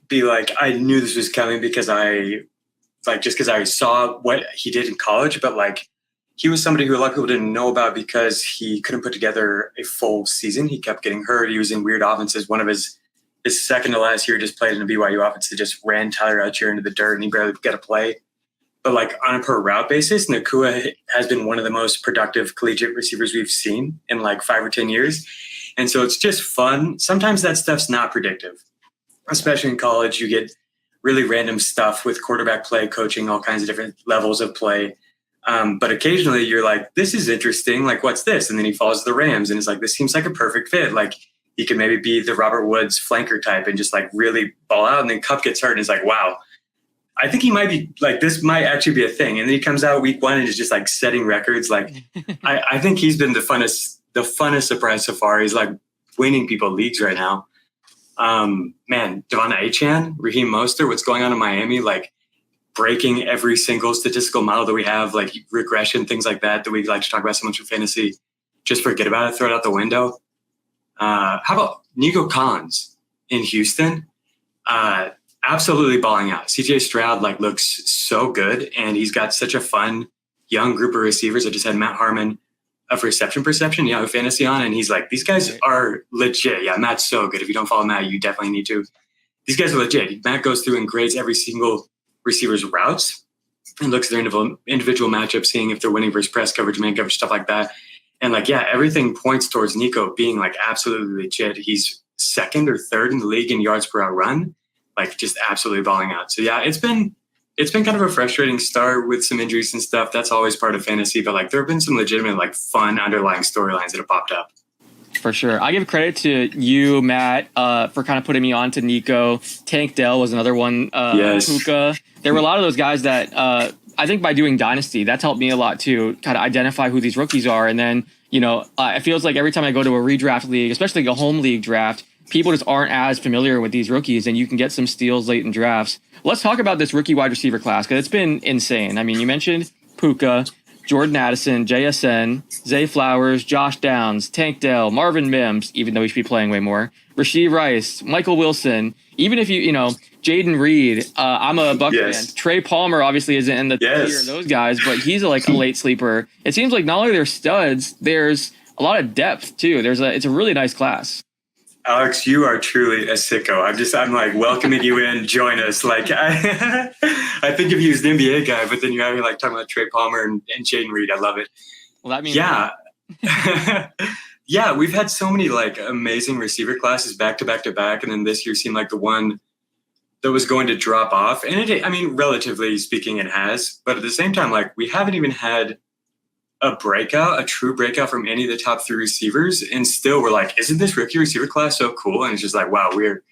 D: be like, I knew this was coming because just because I saw what he did in college, but like, he was somebody who a lot of people didn't know about because he couldn't put together a full season. He kept getting hurt. He was in weird offenses. One of his second to last year just played in a BYU offense that just ran Tyler Algier into the dirt and he barely got a play. But like on a per route basis, Nacua has been one of the most productive collegiate receivers we've seen in like 5 or 10 years. And so it's just fun. Sometimes that stuff's not predictive, especially in college. You get really random stuff with quarterback play, coaching, all kinds of different levels of play. But occasionally you're like, this is interesting. Like, what's this? And then he falls to the Rams and it's like, this seems like a perfect fit. Like he could maybe be the Robert Woods flanker type and just like really ball out. And then Kupp gets hurt and it's like, wow, I think he might be like, this might actually be a thing. And then he comes out week 1 and is just like setting records. Like I think he's been the funnest surprise so far. He's like winning people leagues right now. Devon Achane, Raheem Mostert, what's going on in Miami? Like, breaking every single statistical model that we have, like regression, things like that we like to talk about so much in fantasy. Just forget about it, throw it out the window. How about Nico Collins in Houston? Absolutely balling out. CJ Stroud looks so good, and he's got such a fun young group of receivers. I just had Matt Harmon of Reception Perception, Yahoo Fantasy on, and he's like, these guys are legit. Yeah, Matt's so good. If you don't follow Matt, you definitely need to. These guys are legit. Matt goes through and grades every single receivers' routes and looks at their individual matchups, seeing if they're winning versus press coverage, man coverage, stuff like that. And everything points towards Nico being absolutely legit. He's second or third in the league in yards per out run, just absolutely balling out. So yeah, it's been kind of a frustrating start with some injuries and stuff. That's always part of fantasy, but there have been some legitimate fun underlying storylines that have popped up.
C: For sure. I give credit to you, Matt, for kind of putting me on to Nico. Tank Dell was another one.
D: Yes.
C: Puka. There were a lot of those guys that I think by doing Dynasty, that's helped me a lot to kind of identify who these rookies are. And then, it feels like every time I go to a redraft league, especially a home league draft, people just aren't as familiar with these rookies, and you can get some steals late in drafts. Let's talk about this rookie wide receiver class, because it's been insane. I mean, you mentioned Puka, Jordan Addison, JSN, Zay Flowers, Josh Downs, Tank Dell, Marvin Mims, even though he should be playing way more, Rashee Rice, Michael Wilson. Even if Jaden Reed, I'm a Buck fan. Trey Palmer obviously isn't in the tier of those guys, but he's a late sleeper. It seems like not only they're studs, there's a lot of depth too. It's a really nice class.
D: Alex, you are truly a sicko. I'm welcoming you in, join us. I think of you as an NBA guy, but then you're having talking about Trey Palmer and Jaden Reed. I love it.
C: Well, that means
D: yeah, we've had so many amazing receiver classes back to back to back, and then this year seemed like the one that was going to drop off. And relatively speaking, it has. But at the same time, we haven't even had a true breakout from any of the top 3 receivers, and still we're isn't this rookie receiver class so cool? And it's just wow, we are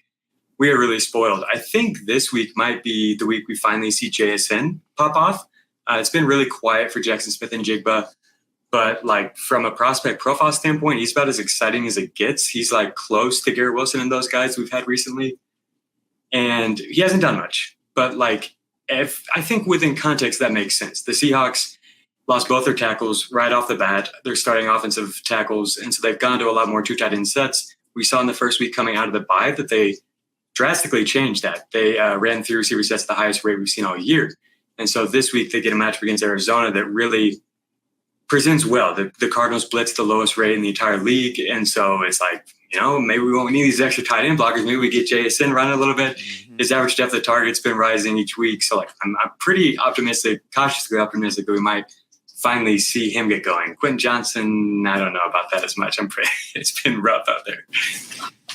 D: really spoiled. I think this week might be the week we finally see JSN pop off. It's been really quiet for Jackson Smith and Jigba, but from a prospect profile standpoint, he's about as exciting as it gets. He's close to Garrett Wilson and those guys we've had recently, and he hasn't done much. But if I think within context that makes sense. The Seahawks lost both their tackles right off the bat. They're starting offensive tackles, and so they've gone to a lot more 2 tight end sets. We saw in the first week coming out of the bye that they drastically changed that. They ran 3 receiver sets at the highest rate we've seen all year. And so this week they get a matchup against Arizona that really presents well. The Cardinals blitz the lowest rate in the entire league, and so it's maybe we won't need these extra tight end blockers. Maybe we get JSN running a little bit. Mm-hmm. His average depth of target's been rising each week, so I'm pretty optimistic, cautiously optimistic that we might finally see him get going. Quentin Johnson, I don't know about that as much. It's been rough out there.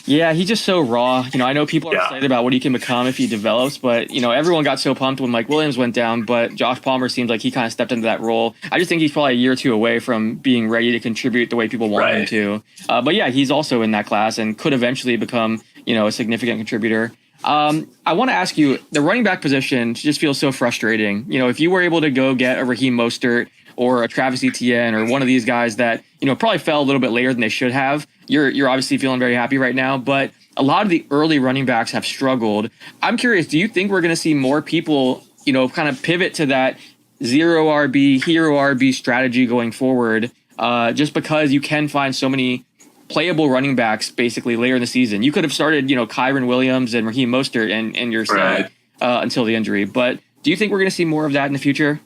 C: Yeah, he's just so raw. I know people are excited about what he can become if he develops, but, everyone got so pumped when Mike Williams went down, but Josh Palmer seems like he kind of stepped into that role. I just think he's probably a year or two away from being ready to contribute the way people want him to. But yeah, he's also in that class and could eventually become, a significant contributor. I want to ask you, the running back position just feels so frustrating. If you were able to go get a Raheem Mostert or a Travis Etienne or one of these guys that, probably fell a little bit later than they should have, you're obviously feeling very happy right now. But a lot of the early running backs have struggled. I'm curious, do you think we're going to see more people, kind of pivot to that zero RB, hero RB strategy going forward, just because you can find so many playable running backs basically later in the season? You could have started, Kyron Williams and Raheem Mostert and you're set until the injury. But do you think we're going to see more of that in the future?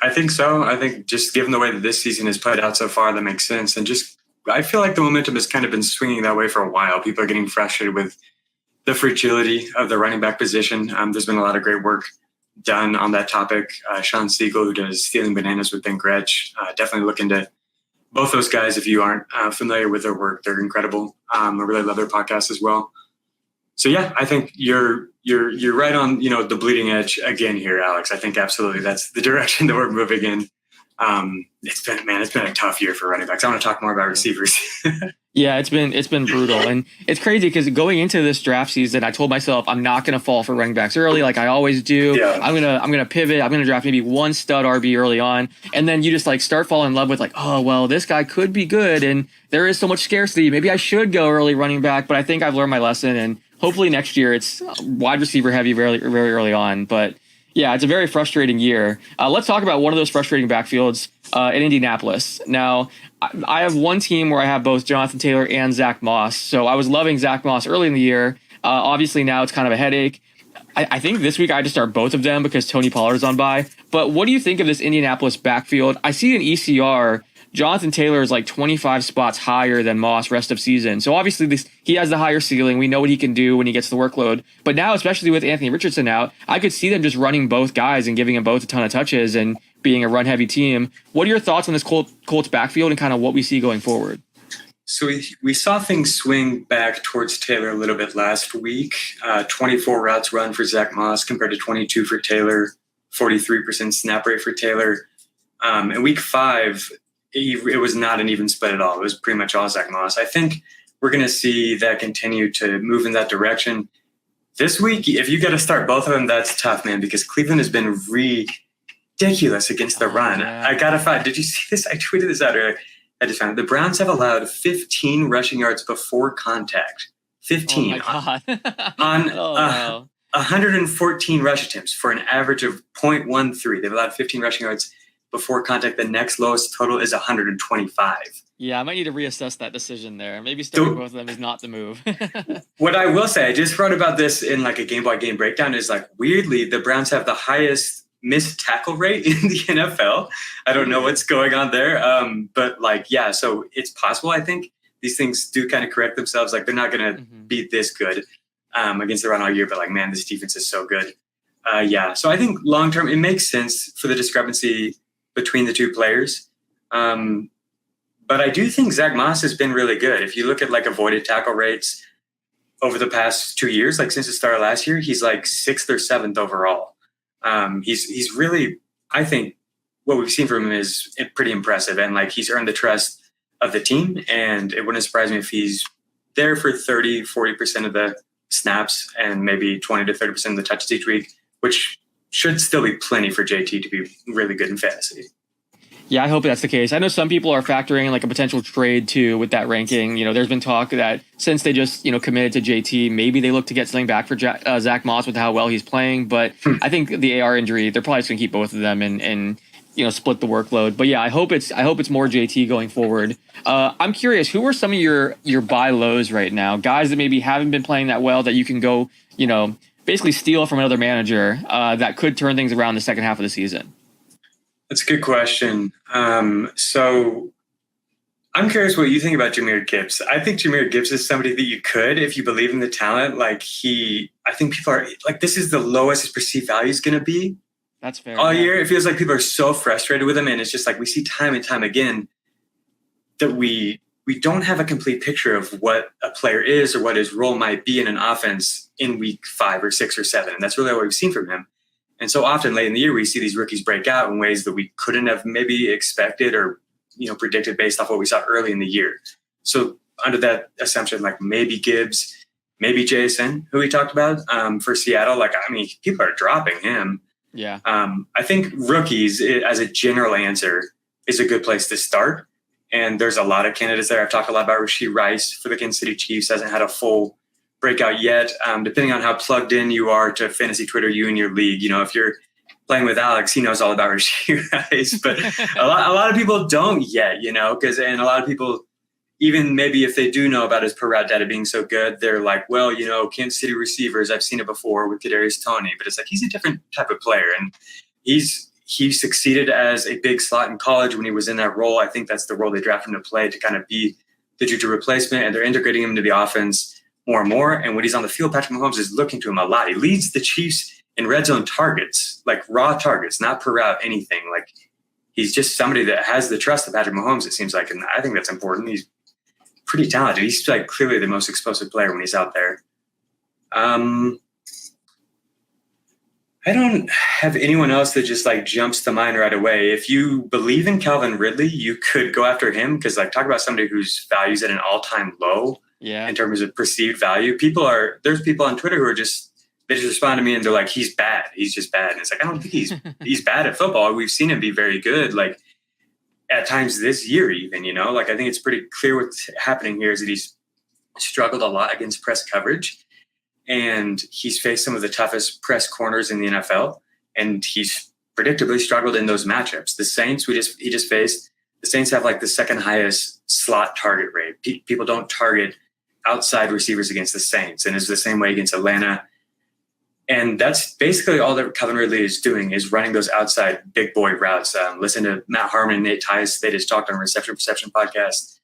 D: I think so. I think just given the way that this season has played out so far, that makes sense. And just, I feel like the momentum has kind of been swinging that way for a while. People are getting frustrated with the fragility of the running back position. There's been a lot of great work done on that topic. Sean Siegel, who does Stealing Bananas with Ben Gretsch, definitely look into both those guys. If you aren't familiar with their work, they're incredible. I really love their podcast as well. So yeah, I think you're right on, the bleeding edge again here, Alex. I think absolutely that's the direction that we're moving in. It's been a tough year for running backs. I want to talk more about receivers.
C: Yeah, it's been brutal. And it's crazy because going into this draft season, I told myself I'm not going to fall for running backs early like I always do. Yeah. I'm going to pivot. I'm going to draft maybe one stud RB early on. And then you just start falling in love with oh, well, this guy could be good. And there is so much scarcity. Maybe I should go early running back, but I think I've learned my lesson. And hopefully next year it's wide receiver heavy very, very early on. But yeah, it's a very frustrating year. Let's talk about one of those frustrating backfields in Indianapolis. Now, I have one team where I have both Jonathan Taylor and Zach Moss. So I was loving Zach Moss early in the year. Obviously now it's kind of a headache. I think this week I had to start both of them because Tony Pollard's on bye. But what do you think of this Indianapolis backfield? I see in ECR, Jonathan Taylor is 25 spots higher than Moss rest of season. So obviously he has the higher ceiling. We know what he can do when he gets the workload. But now, especially with Anthony Richardson out, I could see them just running both guys and giving them both a ton of touches and being a run-heavy team. What are your thoughts on this Colts backfield and kind of what we see going forward?
D: So we saw things swing back towards Taylor a little bit last week. 24 routes run for Zach Moss compared to 22 for Taylor, 43% snap rate for Taylor. In week 5, it was not an even split at all. It was pretty much all Zach Moss. I think we're going to see that continue to move in that direction. This week, if you got to start both of them, that's tough, man, because Cleveland has been ridiculous against the run. Yeah. I got to find, did you see this? I tweeted this out earlier. I just found it. The Browns have allowed 15 rushing yards before contact. 15 on 114 rush attempts for an average of 0.13. They've allowed 15 rushing yards before contact. The next lowest total is 125.
C: Yeah, I might need to reassess that decision there. Maybe starting both of them is not the move.
D: What I will say, I just wrote about this in a game-by-game breakdown, is weirdly, the Browns have the highest missed tackle rate in the NFL. I don't know what's going on there. But yeah, so it's possible. I think these things do kind of correct themselves. They're not going to be this good against the run all year, but man, this defense is so good. Yeah, so I think long-term, it makes sense for the discrepancy between the two players. But I do think Zach Moss has been really good. If you look at avoided tackle rates over the past 2 years, since the start of last year, he's 6th or 7th overall. He's really, I think what we've seen from him is pretty impressive. And he's earned the trust of the team. And it wouldn't surprise me if he's there for 30-40% of the snaps and maybe 20 to 30% of the touches each week, which should still be plenty for JT to be really good in fantasy.
C: Yeah, I hope that's the case. I know some people are factoring in a potential trade too with that ranking. There's been talk that since they just, committed to JT, maybe they look to get something back for Zach Moss with how well he's playing. But I think the AR injury, they're probably just going to keep both of them and split the workload. But yeah, I hope it's more JT going forward. I'm curious, who are some of your buy lows right now? Guys that maybe haven't been playing that well that you can go, basically steal from another manager that could turn things around the second half of the season?
D: That's a good question. So I'm curious what you think about Jahmyr Gibbs. I think Jahmyr Gibbs is somebody that you could, if you believe in the talent, I think people are this is the lowest his perceived value is going to be.
C: That's fair.
D: All year. It feels like people are so frustrated with him. And it's just we see time and time again that we we don't have a complete picture of what a player is or what his role might be in an offense in week 5 or 6 or 7. And that's really what we've seen from him. And so often late in the year, we see these rookies break out in ways that we couldn't have maybe expected or, predicted based off what we saw early in the year. So under that assumption, like maybe Gibbs, maybe Jason, who we talked about for Seattle, people are dropping him.
C: Yeah.
D: I think rookies, as a general answer, is a good place to start. And there's a lot of candidates there. I've talked a lot about Rashee Rice for the Kansas City Chiefs. Hasn't had a full breakout yet. Depending on how plugged in you are to fantasy Twitter, you and your league, if you're playing with Alex, he knows all about Rashee Rice. But a lot of people don't yet, and a lot of people, even maybe if they do know about his per route data being so good, they're like, well, Kansas City receivers, I've seen it before with Kadarius Toney. But it's like he's a different type of player. And he succeeded as a big slot in college when he was in that role. I think that's the role they drafted him to play, to kind of be the Juju replacement, and they're integrating him into the offense more and more. And when he's on the field, Patrick Mahomes is looking to him a lot. He leads the Chiefs in red zone targets, like raw targets, not per route, anything. Like he's just somebody that has the trust of Patrick Mahomes, it seems like. And I think that's important. He's pretty talented. He's like clearly the most explosive player when he's out there. I don't have anyone else that just like jumps to mind right away. If you believe in Calvin Ridley, you could go after him, because talk about somebody whose value's at an all-time low in terms of perceived value. There's people on Twitter who are they just respond to me and they're like, he's bad. He's just bad. And it's like, I don't think he's bad at football. We've seen him be very good, like at times this year even, I think it's pretty clear what's happening here is that he's struggled a lot against press coverage. And he's faced some of the toughest press corners in the NFL, and he's predictably struggled in those matchups. The Saints, he just faced. The Saints have like the second highest slot target rate. People don't target outside receivers against the Saints, and it's the same way against Atlanta. And that's basically all that Calvin Ridley is doing, is running those outside big boy routes. Listen to Matt Harmon and Nate Tice. They just talked on Reception Perception podcast.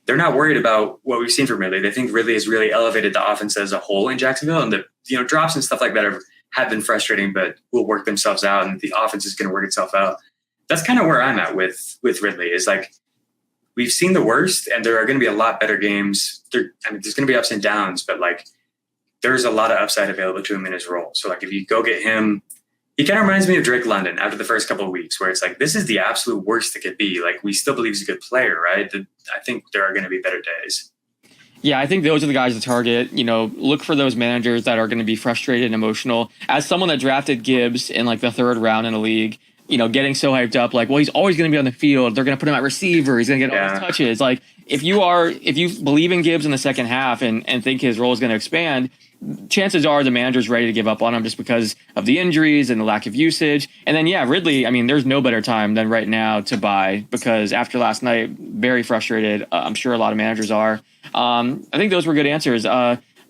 D: They're not worried about what we've seen from Ridley. They think Ridley has really elevated the offense as a whole in Jacksonville, and the drops and stuff like that have been frustrating, but will work themselves out, and the offense is going to work itself out. That's kind of where I'm at with Ridley. Is like we've seen the worst, and there are going to be a lot better games. There's going to be ups and downs, but like there's a lot of upside available to him in his role. So like if you go get him. He kind of reminds me of Drake London after the first couple of weeks, where it's like, this is the absolute worst it could be. Like, we still believe he's a good player, right? I think there are going to be better days.
C: Yeah, I think those are the guys to target. Look for those managers that are going to be frustrated and emotional. As someone that drafted Gibbs in like the 3rd round in the league, getting so hyped up, like, well, he's always going to be on the field. They're going to put him at receiver. He's going to get all his touches. Like, if you believe in Gibbs in the second half and think his role is going to expand, chances are the manager's ready to give up on him just because of the injuries and the lack of usage. And then, Ridley, there's no better time than right now to buy, because after last night, very frustrated. I'm sure a lot of managers are. I think those were good answers.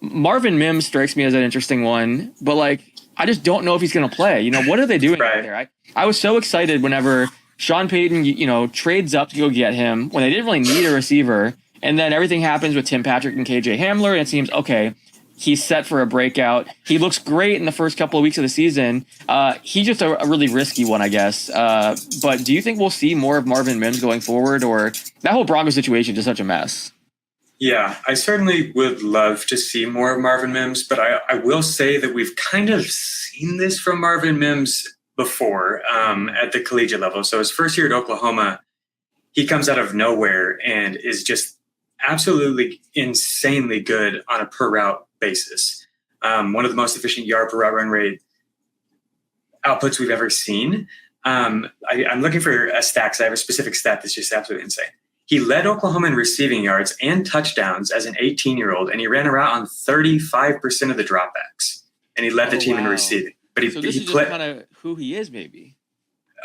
C: Marvin Mims strikes me as an interesting one, but I just don't know if he's going to play. What are they doing out there? I was so excited whenever Sean Payton, trades up to go get him when they didn't really need a receiver. And then everything happens with Tim Patrick and KJ Hamler, and it seems, okay, he's set for a breakout. He looks great in the first couple of weeks of the season. He's just a really risky one, I guess. But do you think we'll see more of Marvin Mims going forward, or that whole Broncos situation is just such a mess?
D: Yeah, I certainly would love to see more of Marvin Mims, but I will say that we've kind of seen this from Marvin Mims before at the collegiate level. So his first year at Oklahoma, he comes out of nowhere and is just absolutely insanely good on a per route basis. One of the most efficient yard per route run rate outputs we've ever seen. I'm looking for a stat, because I have a specific stat that's just absolutely insane. He led Oklahoma in receiving yards and touchdowns as an 18-year-old, and he ran around on 35% of the dropbacks, and he led the team in receiving. But
C: so this is just kind of who he is, maybe.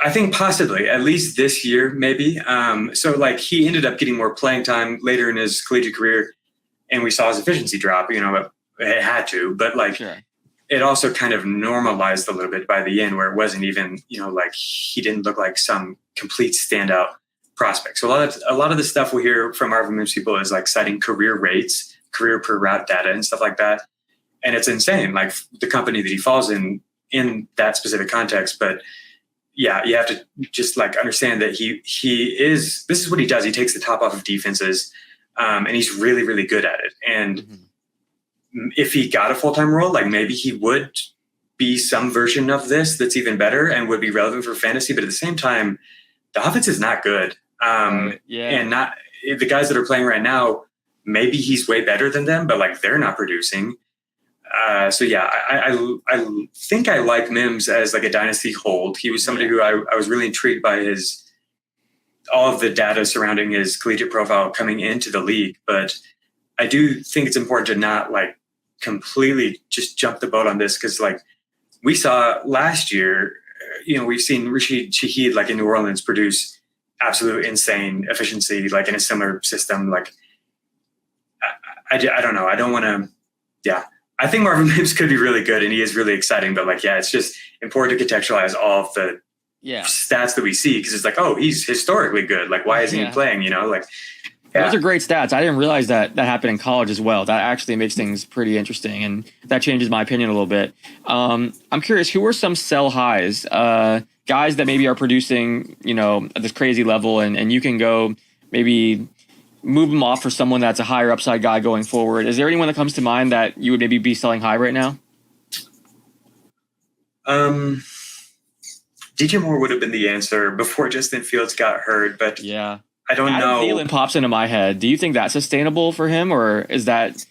D: I think possibly, at least this year, maybe. So he ended up getting more playing time later in his collegiate career, and we saw his efficiency drop, but it had to. But
C: sure.
D: It also kind of normalized a little bit by the end, where it wasn't even, he didn't look like some complete standout prospect. So a lot of the stuff we hear from Marvin Mims people is citing career rates, career per route data and stuff like that. And it's insane, the company that he falls in that specific context. But yeah, you have to just understand that he is, this is what he does. He takes the top off of defenses. And he's really, really good at it. And if he got a full-time role, like maybe he would be some version of this that's even better and would be relevant for fantasy. But at the same time, the offense is not good. And not the guys that are playing right now, maybe he's way better than them, but like they're not producing. So yeah, I think I like Mims as like a dynasty hold. He was somebody who I was really intrigued by all of the data surrounding his collegiate profile coming into the league. But I do think it's important to not like completely just jump the boat on this, because like we saw last year, we've seen Rashid Shaheed like in New Orleans produce absolute insane efficiency, like in a similar system. Like I don't know. I don't want to. Yeah, I think Marvin Mims could be really good, and he is really exciting. But like, yeah, it's just important to contextualize all of the stats that we see, because it's like, oh, he's historically good. Like, why isn't he playing?
C: Those are great stats. I didn't realize that happened in college as well. That actually makes things pretty interesting, and that changes my opinion a little bit. I'm curious, who are some sell highs, guys that maybe are producing, at this crazy level, and you can go maybe move them off for someone that's a higher upside guy going forward. Is there anyone that comes to mind that you would maybe be selling high right now?
D: DJ Moore would have been the answer before Justin Fields got hurt, but I don't know.
C: Adam Thielen pops into my head. Do you think that's sustainable for him, or is that?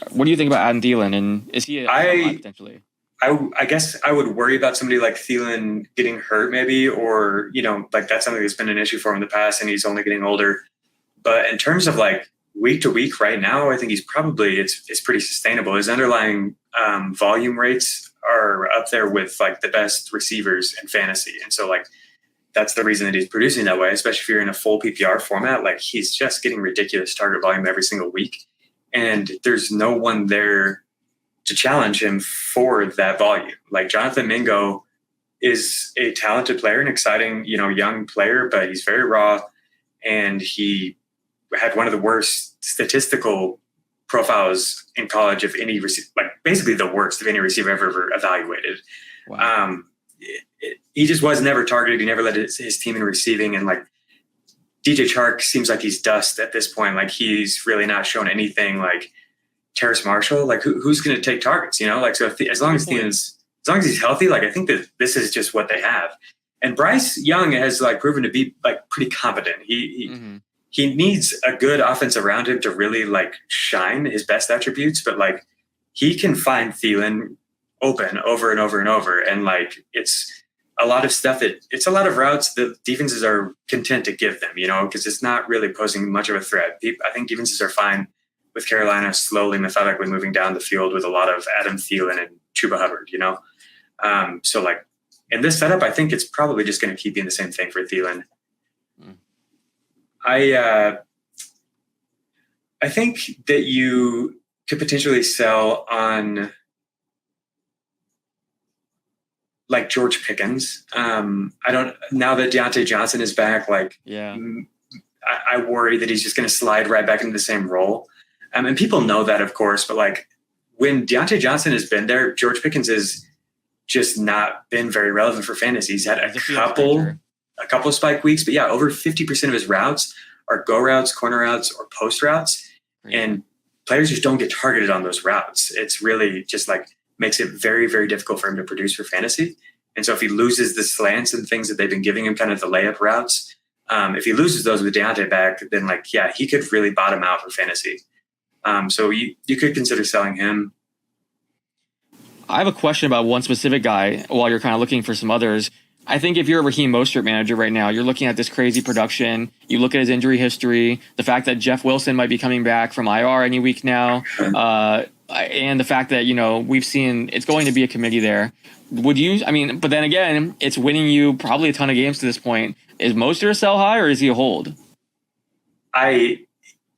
C: What do you think about Adam Thielen, and is he potentially?
D: I guess I would worry about somebody like Thielen getting hurt, maybe, or like that's something that's been an issue for him in the past, and he's only getting older. But in terms of like week to week right now, I think he's probably it's pretty sustainable. His underlying volume rates are up there with like the best receivers in fantasy, and so like that's the reason that he's producing that way. Especially if you're in a full PPR format, like he's just getting ridiculous target volume every single week, and there's no one there to challenge him for that volume. Like Jonathan Mingo is a talented player, an exciting young player, but he's very raw, and he had one of the worst statistical profiles in college of any like basically the worst of any receiver ever evaluated. Wow. He just was never targeted. He never led his team in receiving. And like DJ Chark seems like he's dust at this point. Like he's really not shown anything. Like Terrace Marshall, like who's going to take targets, like, so as long as he's healthy, like I think that this is just what they have. And Bryce Young has like proven to be like pretty competent. He needs a good offense around him to really like shine his best attributes, but like he can find Thielen open over and over and over. And like, it's a lot of stuff it's a lot of routes that defenses are content to give them, because it's not really posing much of a threat. I think defenses are fine with Carolina slowly, methodically moving down the field with a lot of Adam Thielen and Chuba Hubbard, So like in this setup, I think it's probably just going to keep being the same thing for Thielen. I think that you could potentially sell on like George Pickens. Now that Deontay Johnson is back, like I worry that he's just going to slide right back into the same role. And people know that, of course, but like when Deontay Johnson has been there, George Pickens has just not been very relevant for fantasy. He's had a couple of spike weeks, but over 50% of his routes are go routes, corner routes, or post routes. And players just don't get targeted on those routes. It's really just like makes it very, very difficult for him to produce for fantasy. And so if he loses the slants and things that they've been giving him, kind of the layup routes, if he loses those with Deontay back, then he could really bottom out for fantasy. So you could consider selling him.
C: I have a question about one specific guy while you're kind of looking for some others. I think if you're a Raheem Mostert manager right now, you're looking at this crazy production. You look at his injury history, the fact that Jeff Wilson might be coming back from IR any week now, and the fact that, we've seen it's going to be a committee there. But then again, it's winning you probably a ton of games to this point. Is Mostert a sell high or is he a hold?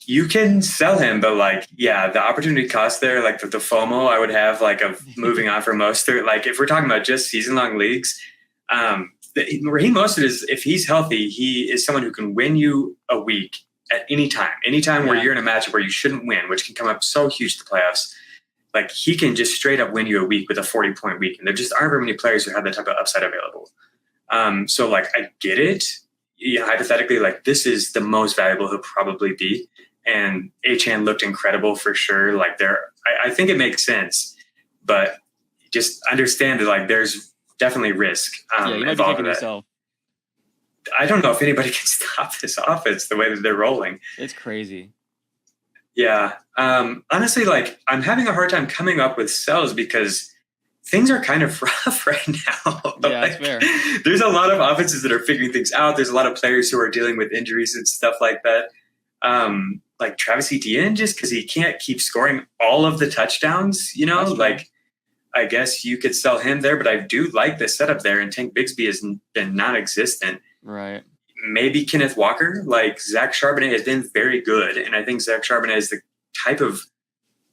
D: You can sell him, but the opportunity cost there, like the FOMO I would have of moving on from Mostert. Like if we're talking about just season long leagues, Raheem Mostert is, if he's healthy, he is someone who can win you a week at any time where you're in a matchup where you shouldn't win, which can come up so huge to playoffs. Like he can just straight up win you a week with a 40-point week. And there just aren't very many players who have that type of upside available. So I get it. Hypothetically, this is the most valuable he'll probably be. and Achan looked incredible for sure. Like I think it makes sense, but just understand that like there's definitely risk.
C: You might be kicking yourself.
D: I don't know if anybody can stop this offense the way that they're rolling.
C: It's crazy.
D: Yeah. Honestly, like I'm having a hard time coming up with sells because things are kind of rough right now.
C: Yeah,
D: like,
C: that's fair.
D: There's a lot of offenses that are figuring things out. There's a lot of players who are dealing with injuries and stuff like that. Like Travis Etienne, just because he can't keep scoring all of the touchdowns, you know, like I guess you could sell him there, but I do like the setup there. And Tank Bigsby has been non-existent.
C: Right.
D: Maybe Kenneth Walker, like Zach Charbonnet has been very good. And I think Zach Charbonnet is the type of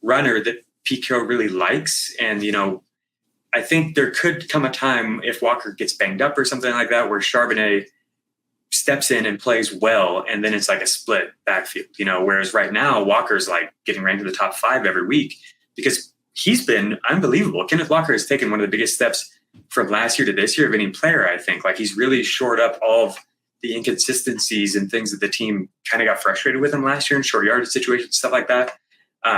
D: runner that Pete Carroll really likes. And, you know, I think there could come a time if Walker gets banged up or something like that, where Charbonnet steps in and plays well. And then it's like a split backfield, you know, whereas right now Walker's like getting ranked in the top 5 every week because he's been unbelievable. Kenneth Walker has taken one of the biggest steps from last year to this year of any player, I think. Like he's really shored up all of the inconsistencies and things that the team kind of got frustrated with him last year in short yardage situations, stuff like that.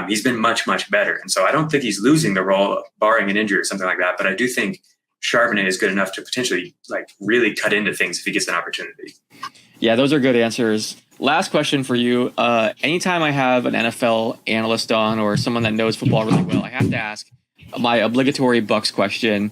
D: He's been much, much better. And so I don't think he's losing the role, barring an injury or something like that. But I do think Charbonnet is good enough to potentially like really cut into things if he gets an opportunity.
C: Yeah, those are good answers. Last question for you. Anytime I have an NFL analyst on or someone that knows football really well, I have to ask my obligatory Bucks question.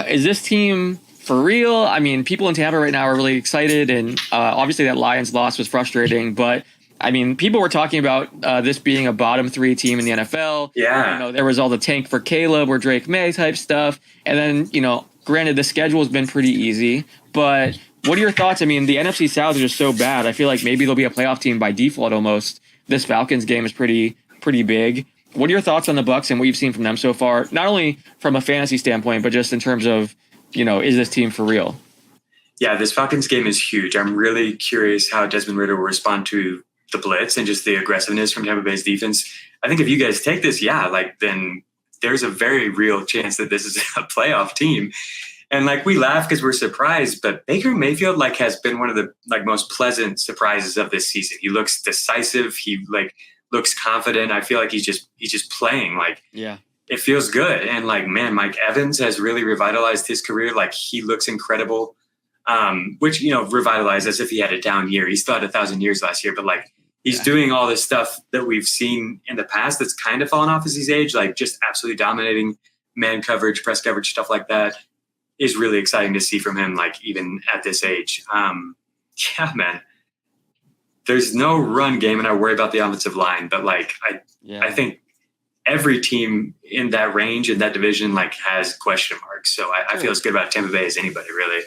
C: Is this team for real? I mean, people in Tampa right now are really excited, and obviously that Lions loss was frustrating, but I mean, people were talking about this being a bottom 3 team in the NFL.
D: Yeah.
C: You know, there was all the tank for Caleb or Drake May type stuff. And then, you know, granted, the schedule has been pretty easy, but what are your thoughts? I mean, the NFC South is just so bad. I feel like maybe they'll be a playoff team by default almost. This Falcons game is pretty big. What are your thoughts on the Bucks and what you've seen from them so far? Not only from a fantasy standpoint, but just in terms of, you know, is this team for real?
D: Yeah, this Falcons game is huge. I'm really curious how Desmond Ridder will respond to the blitz and just the aggressiveness from Tampa Bay's defense. I think if you guys take this, then there's a very real chance that this is a playoff team. And like we laugh because we're surprised, but Baker Mayfield like has been one of the like most pleasant surprises of this season. He looks decisive. He like looks confident. I feel like he's just playing like,
C: yeah,
D: it feels good. And like, man, Mike Evans has really revitalized his career. Like he looks incredible. Which, you know, revitalized as if he had a down year. He still had 1,000 years last year, but like he's doing all this stuff that we've seen in the past that's kind of fallen off as he's aged, like just absolutely dominating man coverage, press coverage, stuff like that is really exciting to see from him, like even at this age. Yeah, man, there's no run game and I worry about the offensive line, but like, I think every team in that range in that division, like has question marks. So I feel as good about Tampa Bay as anybody really.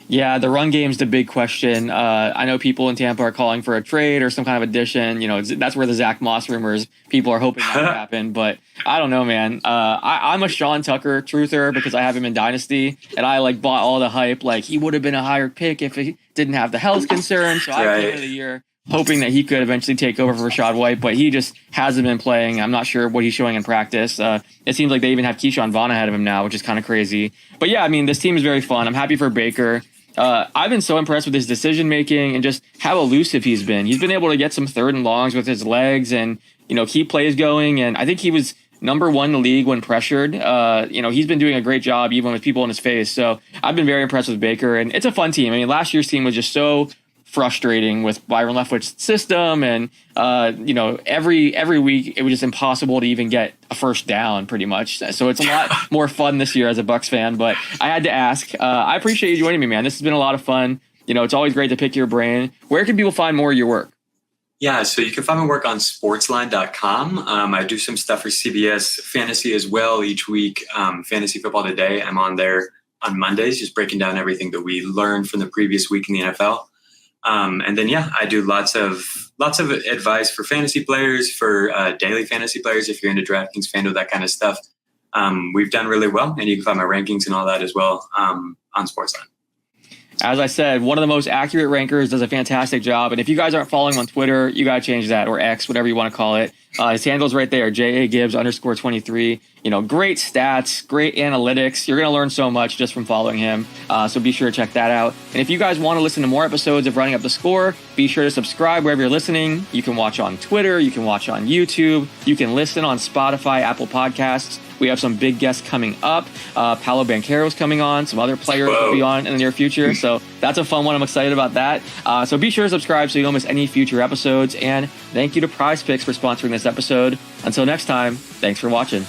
C: Yeah, the run game's the big question. I know people in Tampa are calling for a trade or some kind of addition. You know, that's where the Zach Moss rumors, people are hoping that will happen. But I don't know, man. I'm a Sean Tucker truther because I have him in Dynasty. And I, like, bought all the hype. Like, he would have been a higher pick if he didn't have the health concerns. So I came into the year hoping that he could eventually take over for Rashad White. But he just hasn't been playing. I'm not sure what he's showing in practice. It seems like they even have Keyshawn Vaughn ahead of him now, which is kind of crazy. But, yeah, I mean, this team is very fun. I'm happy for Baker. I've been so impressed with his decision making and just how elusive he's been. He's been able to get some 3rd and longs with his legs and, you know, keep plays going. And I think he was number 1 in the league when pressured. You know, he's been doing a great job even with people in his face. So I've been very impressed with Baker, and it's a fun team. I mean, last year's team was just so frustrating with Byron Leftwich's system, and you know, every week it was just impossible to even get a first down pretty much. So it's a lot more fun this year as a Bucs fan, but I had to ask. I appreciate you joining me, man. This has been a lot of fun. You know, it's always great to pick your brain. Where can people find more of your work?
D: Yeah, so you can find my work on sportsline.com. I do some stuff for CBS Fantasy as well each week. Fantasy Football Today, I'm on there on Mondays, just breaking down everything that we learned from the previous week in the NFL. And then, I do lots of advice for fantasy players, for daily fantasy players. If you're into DraftKings, FanDuel, that kind of stuff, we've done really well, and you can find my rankings and all that as well on SportsLine.
C: As I said, one of the most accurate rankers, does a fantastic job. And if you guys aren't following him on Twitter, you got to change that, or X, whatever you want to call it. His handle's right there, JA Gibbs _23. Great stats, great analytics. You're going to learn so much just from following him. So be sure to check that out. And if you guys want to listen to more episodes of Running Up the Score, be sure to subscribe wherever you're listening. You can watch on Twitter. You can watch on YouTube. You can listen on Spotify, Apple Podcasts. We have some big guests coming up. Paolo Banchero's coming on. Some other players will be on in the near future. So that's a fun one. I'm excited about that. So be sure to subscribe so you don't miss any future episodes. And thank you to Prize Picks for sponsoring this episode. Until next time, thanks for watching.